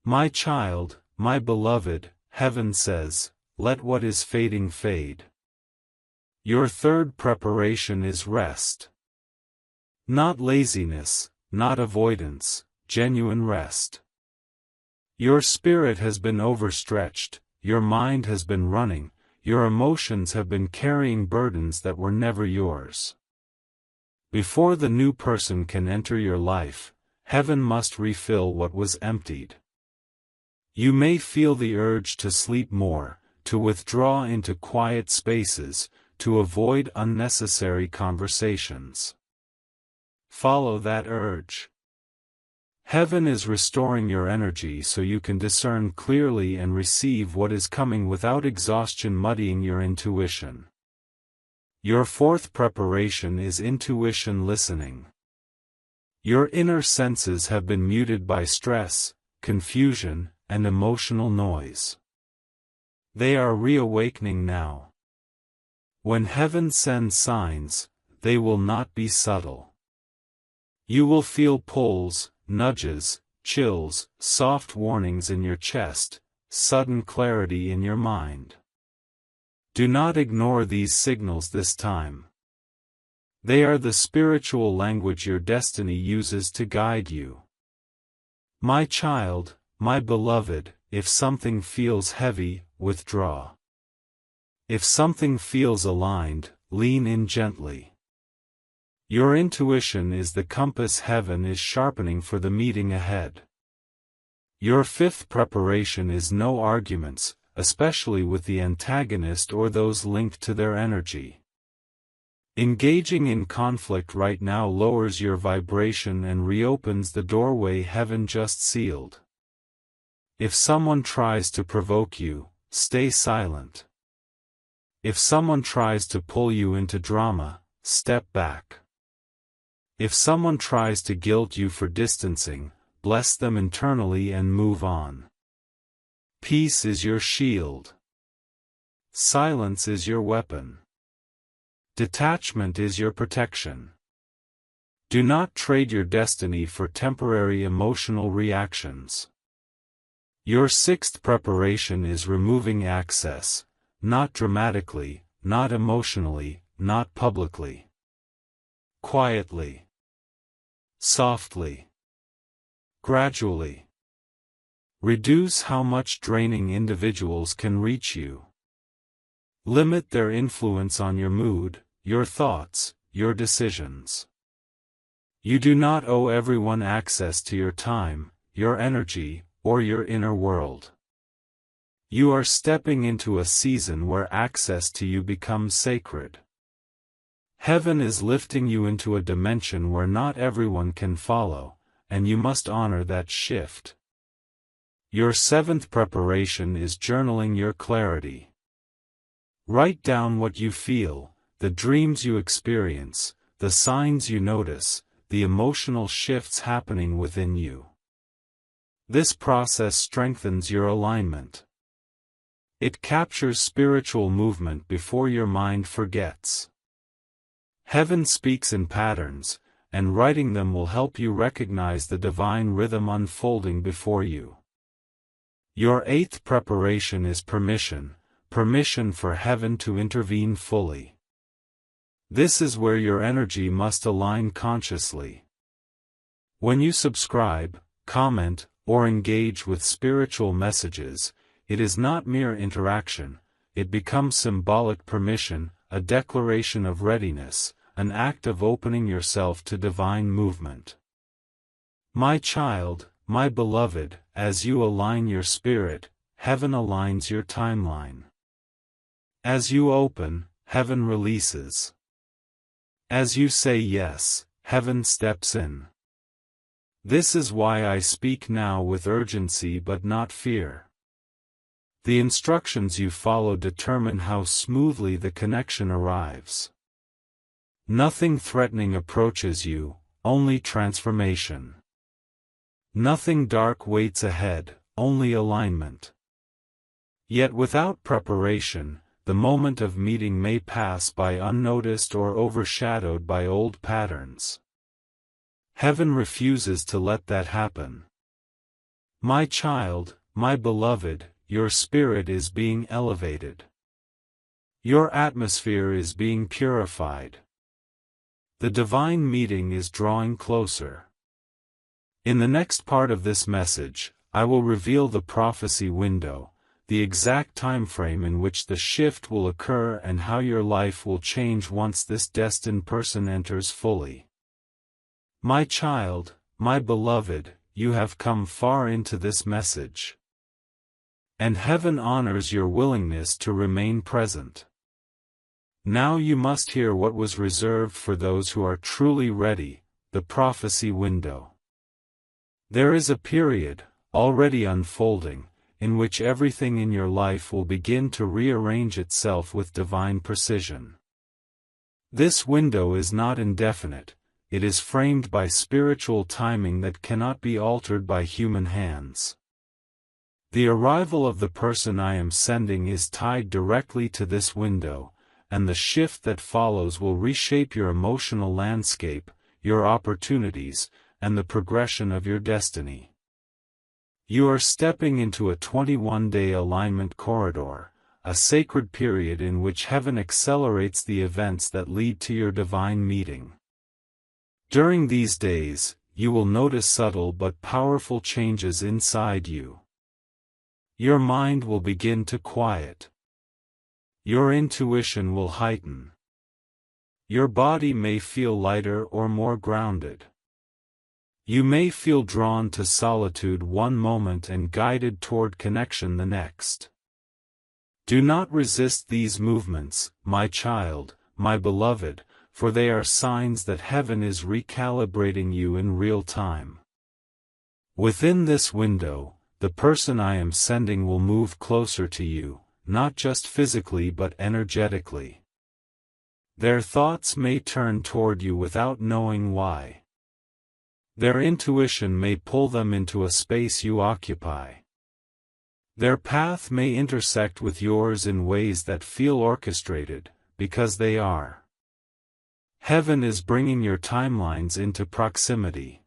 My child, my beloved, heaven says, let what is fading fade. Your third preparation is rest. Not laziness, not avoidance, genuine rest. Your spirit has been overstretched, your mind has been running, your emotions have been carrying burdens that were never yours. Before the new person can enter your life, heaven must refill what was emptied. You may feel the urge to sleep more, to withdraw into quiet spaces, to avoid unnecessary conversations. Follow that urge. Heaven is restoring your energy so you can discern clearly and receive what is coming without exhaustion muddying your intuition. Your fourth preparation is intuition listening. Your inner senses have been muted by stress, confusion, and emotional noise. They are reawakening now. When heaven sends signs, they will not be subtle. You will feel pulls, nudges, chills, soft warnings in your chest, sudden clarity in your mind. Do not ignore these signals this time. They are the spiritual language your destiny uses to guide you. My child, my beloved, if something feels heavy, withdraw. If something feels aligned, lean in gently. Your intuition is the compass heaven is sharpening for the meeting ahead. Your fifth preparation is no arguments, especially with the antagonist or those linked to their energy. Engaging in conflict right now lowers your vibration and reopens the doorway heaven just sealed. If someone tries to provoke you, stay silent. If someone tries to pull you into drama, step back. If someone tries to guilt you for distancing, bless them internally and move on. Peace is your shield. Silence is your weapon. Detachment is your protection. Do not trade your destiny for temporary emotional reactions. Your sixth preparation is removing access, not dramatically, not emotionally, not publicly. Quietly. Softly. Gradually. Reduce how much draining individuals can reach you. Limit their influence on your mood, your thoughts, your decisions. You do not owe everyone access to your time, your energy, or your inner world. You are stepping into a season where access to you becomes sacred. Heaven is lifting you into a dimension where not everyone can follow, and you must honor that shift. Your seventh preparation is journaling your clarity. Write down what you feel, the dreams you experience, the signs you notice, the emotional shifts happening within you. This process strengthens your alignment. It captures spiritual movement before your mind forgets. Heaven speaks in patterns, and writing them will help you recognize the divine rhythm unfolding before you. Your eighth preparation is permission for heaven to intervene fully. This is where your energy must align consciously. When you subscribe, comment, or engage with spiritual messages, it is not mere interaction, it becomes symbolic permission, a declaration of readiness, an act of opening yourself to divine movement. My child, my beloved, as you align your spirit, heaven aligns your timeline. As you open, heaven releases. As you say yes, heaven steps in. This is why I speak now with urgency but not fear. The instructions you follow determine how smoothly the connection arrives. Nothing threatening approaches you, only transformation. Nothing dark waits ahead, only alignment. Yet without preparation, the moment of meeting may pass by unnoticed or overshadowed by old patterns. Heaven refuses to let that happen. My child, my beloved, your spirit is being elevated. Your atmosphere is being purified. The divine meeting is drawing closer. In the next part of this message, I will reveal the prophecy window, the exact time frame in which the shift will occur and how your life will change once this destined person enters fully. My child, my beloved, you have come far into this message. And heaven honors your willingness to remain present. Now you must hear what was reserved for those who are truly ready, the prophecy window. There is a period, already unfolding, in which everything in your life will begin to rearrange itself with divine precision. This window is not indefinite, it is framed by spiritual timing that cannot be altered by human hands. The arrival of the person I am sending is tied directly to this window, and the shift that follows will reshape your emotional landscape, your opportunities, and the progression of your destiny. You are stepping into a 21-day alignment corridor, a sacred period in which heaven accelerates the events that lead to your divine meeting. During these days, you will notice subtle but powerful changes inside you. Your mind will begin to quiet. Your intuition will heighten. Your body may feel lighter or more grounded. You may feel drawn to solitude one moment and guided toward connection the next. Do not resist these movements, my child, my beloved, for they are signs that heaven is recalibrating you in real time. Within this window, the person I am sending will move closer to you, not just physically but energetically. Their thoughts may turn toward you without knowing why. Their intuition may pull them into a space you occupy. Their path may intersect with yours in ways that feel orchestrated, because they are. Heaven is bringing your timelines into proximity.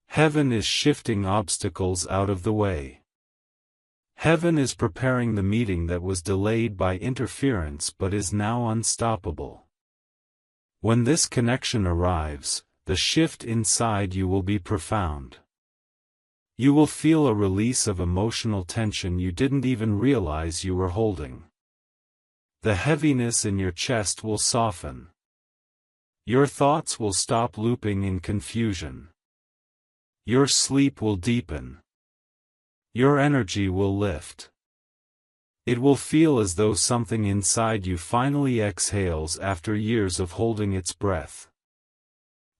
Heaven is shifting obstacles out of the way. Heaven is preparing the meeting that was delayed by interference but is now unstoppable. When this connection arrives, the shift inside you will be profound. You will feel a release of emotional tension you didn't even realize you were holding. The heaviness in your chest will soften. Your thoughts will stop looping in confusion. Your sleep will deepen. Your energy will lift. It will feel as though something inside you finally exhales after years of holding its breath.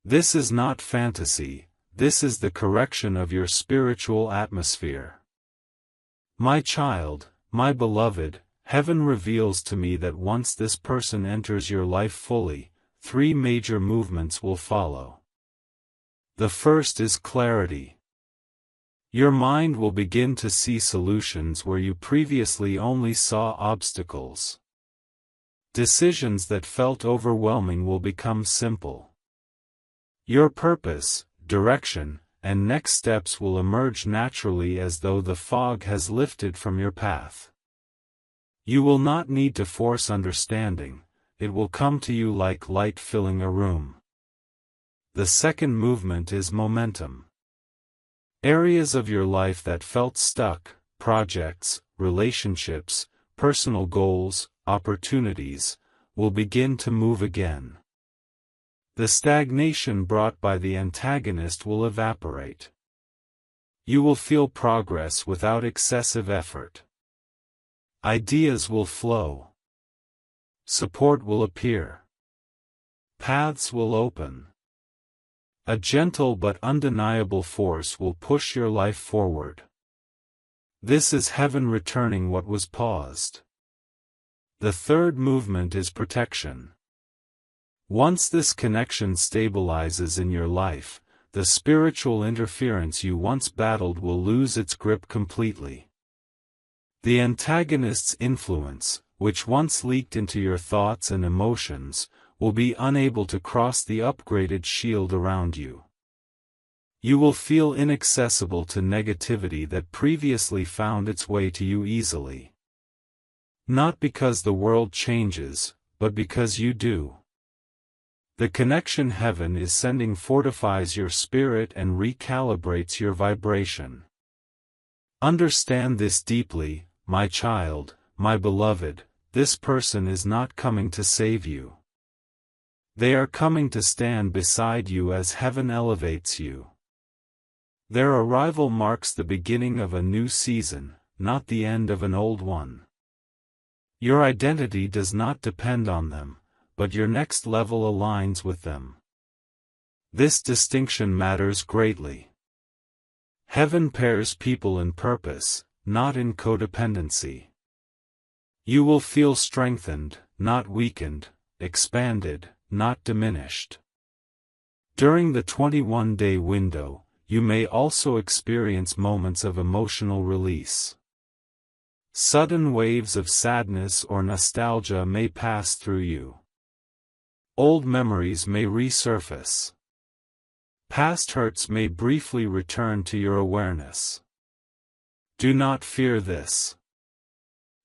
This is not fantasy, this is the correction of your spiritual atmosphere. My child, my beloved, heaven reveals to me that once this person enters your life fully, 3 major movements will follow. The first is clarity. Your mind will begin to see solutions where you previously only saw obstacles. Decisions that felt overwhelming will become simple. Your purpose, direction, and next steps will emerge naturally as though the fog has lifted from your path. You will not need to force understanding, it will come to you like light filling a room. The second movement is momentum. Areas of your life that felt stuck, projects, relationships, personal goals, opportunities, will begin to move again. The stagnation brought by the antagonist will evaporate. You will feel progress without excessive effort. Ideas will flow. Support will appear. Paths will open. A gentle but undeniable force will push your life forward. This is heaven returning what was paused. The third movement is protection. Once this connection stabilizes in your life, the spiritual interference you once battled will lose its grip completely. The antagonist's influence, which once leaked into your thoughts and emotions, will be unable to cross the upgraded shield around you. You will feel inaccessible to negativity that previously found its way to you easily. Not because the world changes, but because you do. The connection heaven is sending fortifies your spirit and recalibrates your vibration. Understand this deeply, my child, my beloved, this person is not coming to save you. They are coming to stand beside you as heaven elevates you. Their arrival marks the beginning of a new season, not the end of an old one. Your identity does not depend on them, but your next level aligns with them. This distinction matters greatly. Heaven pairs people in purpose, not in codependency. You will feel strengthened, not weakened, expanded, not diminished. During the 21-day window, you may also experience moments of emotional release. Sudden waves of sadness or nostalgia may pass through you. Old memories may resurface. Past hurts may briefly return to your awareness. Do not fear this.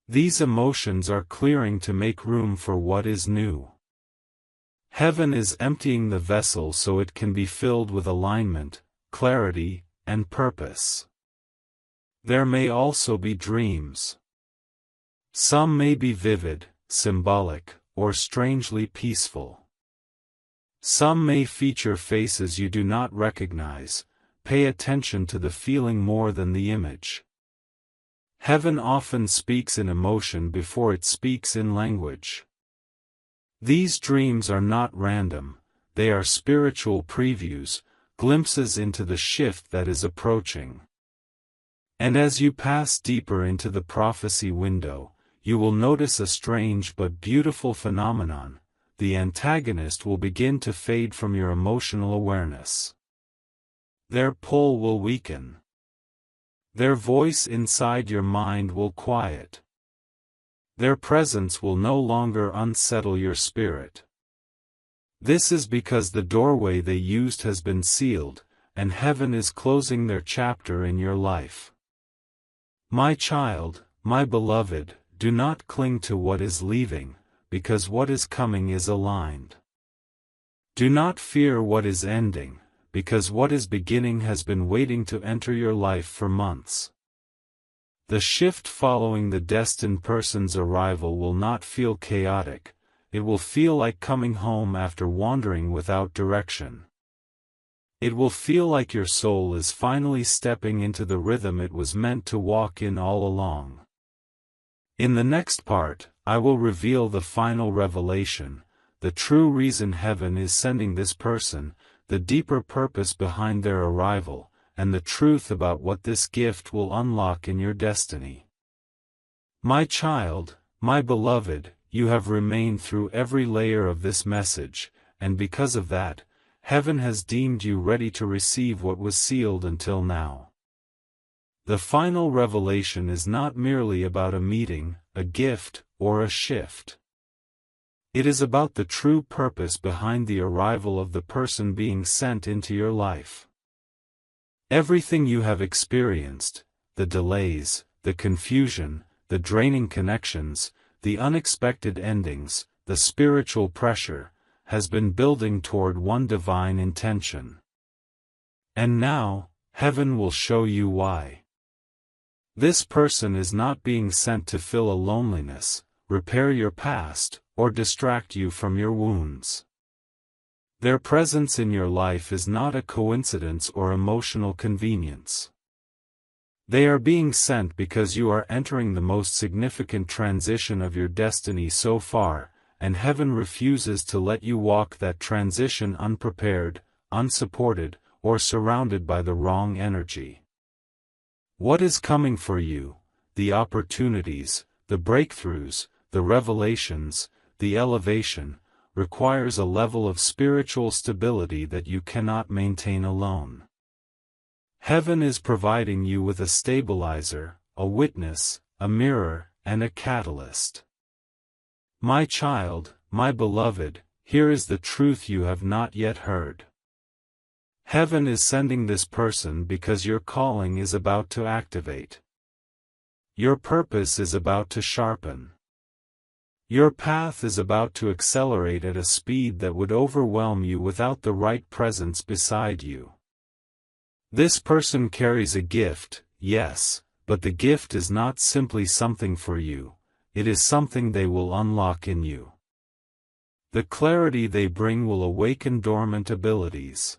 These emotions are clearing to make room for what is new. Heaven is emptying the vessel so it can be filled with alignment, clarity, and purpose. There may also be dreams. Some may be vivid, symbolic, or strangely peaceful. Some may feature faces you do not recognize. Pay attention to the feeling more than the image. Heaven often speaks in emotion before it speaks in language. These dreams are not random, they are spiritual previews, glimpses into the shift that is approaching. And as you pass deeper into the prophecy window, you will notice a strange but beautiful phenomenon. The antagonist will begin to fade from your emotional awareness. Their pull will weaken. Their voice inside your mind will quiet. Their presence will no longer unsettle your spirit. This is because the doorway they used has been sealed, and heaven is closing their chapter in your life. My child, my beloved, do not cling to what is leaving, because what is coming is aligned. Do not fear what is ending, because what is beginning has been waiting to enter your life for months. The shift following the destined person's arrival will not feel chaotic, it will feel like coming home after wandering without direction. It will feel like your soul is finally stepping into the rhythm it was meant to walk in all along. In the next part, I will reveal the final revelation, the true reason heaven is sending this person, the deeper purpose behind their arrival, and the truth about what this gift will unlock in your destiny. My child, my beloved, you have remained through every layer of this message, and because of that, heaven has deemed you ready to receive what was sealed until now. The final revelation is not merely about a meeting, a gift, or a shift. It is about the true purpose behind the arrival of the person being sent into your life. Everything you have experienced, the delays, the confusion, the draining connections, the unexpected endings, the spiritual pressure, has been building toward one divine intention. And now, heaven will show you why. This person is not being sent to fill a loneliness, repair your past, or distract you from your wounds. Their presence in your life is not a coincidence or emotional convenience. They are being sent because you are entering the most significant transition of your destiny so far, and heaven refuses to let you walk that transition unprepared, unsupported, or surrounded by the wrong energy. What is coming for you, the opportunities, the breakthroughs, the revelations, the elevation, requires a level of spiritual stability that you cannot maintain alone. Heaven is providing you with a stabilizer, a witness, a mirror, and a catalyst. My child, my beloved, here is the truth you have not yet heard. Heaven is sending this person because your calling is about to activate. Your purpose is about to sharpen. Your path is about to accelerate at a speed that would overwhelm you without the right presence beside you. This person carries a gift, yes, but the gift is not simply something for you, it is something they will unlock in you. The clarity they bring will awaken dormant abilities.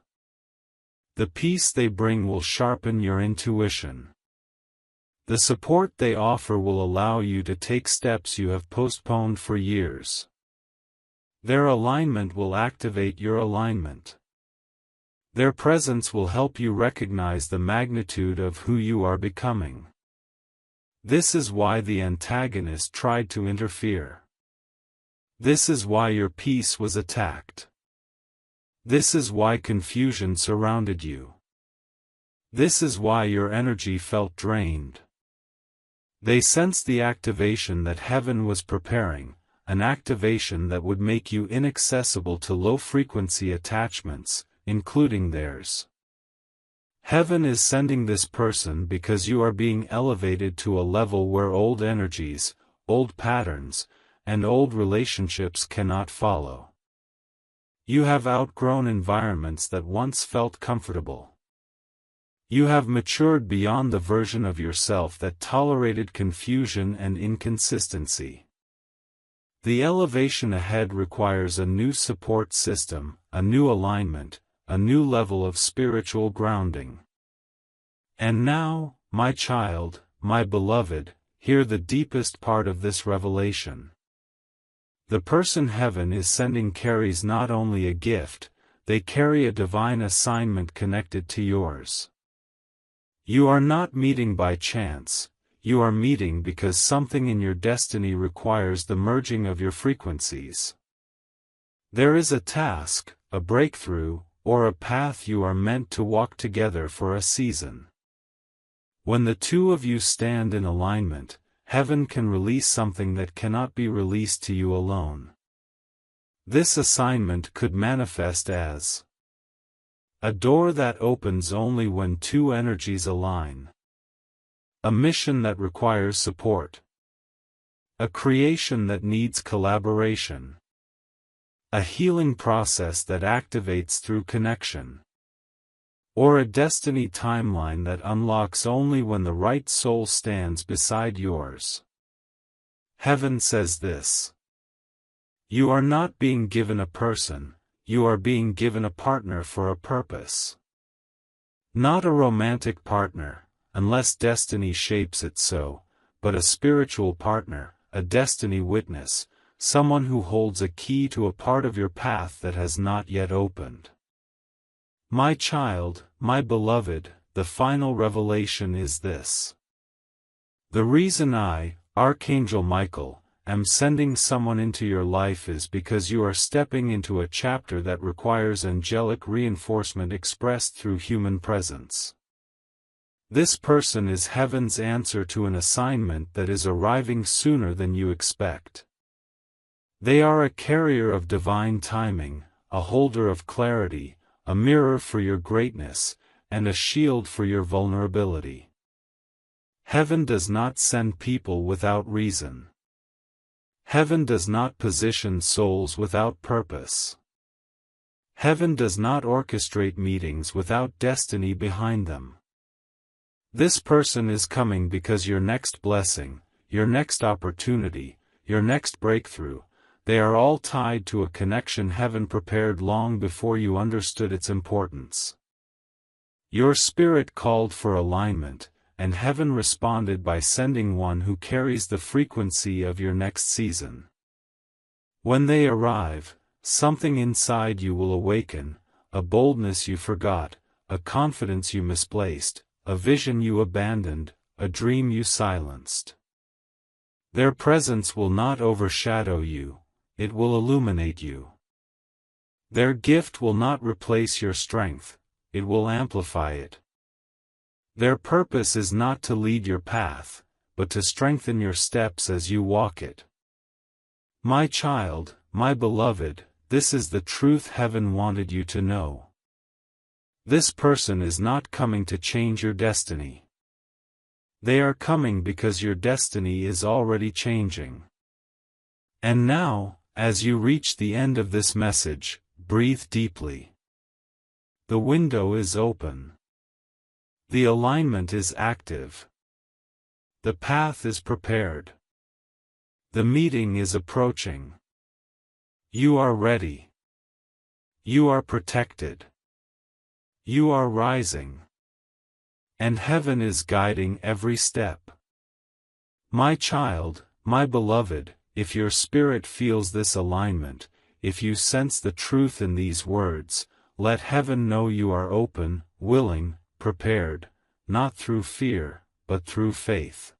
The peace they bring will sharpen your intuition. The support they offer will allow you to take steps you have postponed for years. Their alignment will activate your alignment. Their presence will help you recognize the magnitude of who you are becoming. This is why the antagonist tried to interfere. This is why your peace was attacked. This is why confusion surrounded you. This is why your energy felt drained. They sensed the activation that heaven was preparing, an activation that would make you inaccessible to low-frequency attachments, including theirs. Heaven is sending this person because you are being elevated to a level where old energies, old patterns, and old relationships cannot follow. You have outgrown environments that once felt comfortable. You have matured beyond the version of yourself that tolerated confusion and inconsistency. The elevation ahead requires a new support system, a new alignment, a new level of spiritual grounding. And now, my child, my beloved, hear the deepest part of this revelation. The person heaven is sending carries not only a gift, they carry a divine assignment connected to yours. You are not meeting by chance, you are meeting because something in your destiny requires the merging of your frequencies. There is a task, a breakthrough, or a path you are meant to walk together for a season. When the two of you stand in alignment, heaven can release something that cannot be released to you alone. This assignment could manifest as a door that opens only when two energies align, a mission that requires support, a creation that needs collaboration, a healing process that activates through connection, or a destiny timeline that unlocks only when the right soul stands beside yours. Heaven says this: you are not being given a person, you are being given a partner for a purpose. Not a romantic partner, unless destiny shapes it so, but a spiritual partner, a destiny witness, someone who holds a key to a part of your path that has not yet opened. My child, my beloved, the final revelation is this. The reason I, Archangel Michael, am sending someone into your life is because you are stepping into a chapter that requires angelic reinforcement expressed through human presence. This person is heaven's answer to an assignment that is arriving sooner than you expect. They are a carrier of divine timing, a holder of clarity, a mirror for your greatness, and a shield for your vulnerability. Heaven does not send people without reason. Heaven does not position souls without purpose. Heaven does not orchestrate meetings without destiny behind them. This person is coming because your next blessing, your next opportunity, your next breakthrough, they are all tied to a connection heaven prepared long before you understood its importance. Your spirit called for alignment, and heaven responded by sending one who carries the frequency of your next season. When they arrive, something inside you will awaken, a boldness you forgot, a confidence you misplaced, a vision you abandoned, a dream you silenced. Their presence will not overshadow you, it will illuminate you. Their gift will not replace your strength, it will amplify it. Their purpose is not to lead your path, but to strengthen your steps as you walk it. My child, my beloved, this is the truth heaven wanted you to know. This person is not coming to change your destiny. They are coming because your destiny is already changing. And now, as you reach the end of this message, breathe deeply. The window is open. The alignment is active. The path is prepared. The meeting is approaching. You are ready. You are protected. You are rising. And heaven is guiding every step. My child, my beloved, if your spirit feels this alignment, if you sense the truth in these words, let heaven know you are open, willing, prepared, not through fear, but through faith.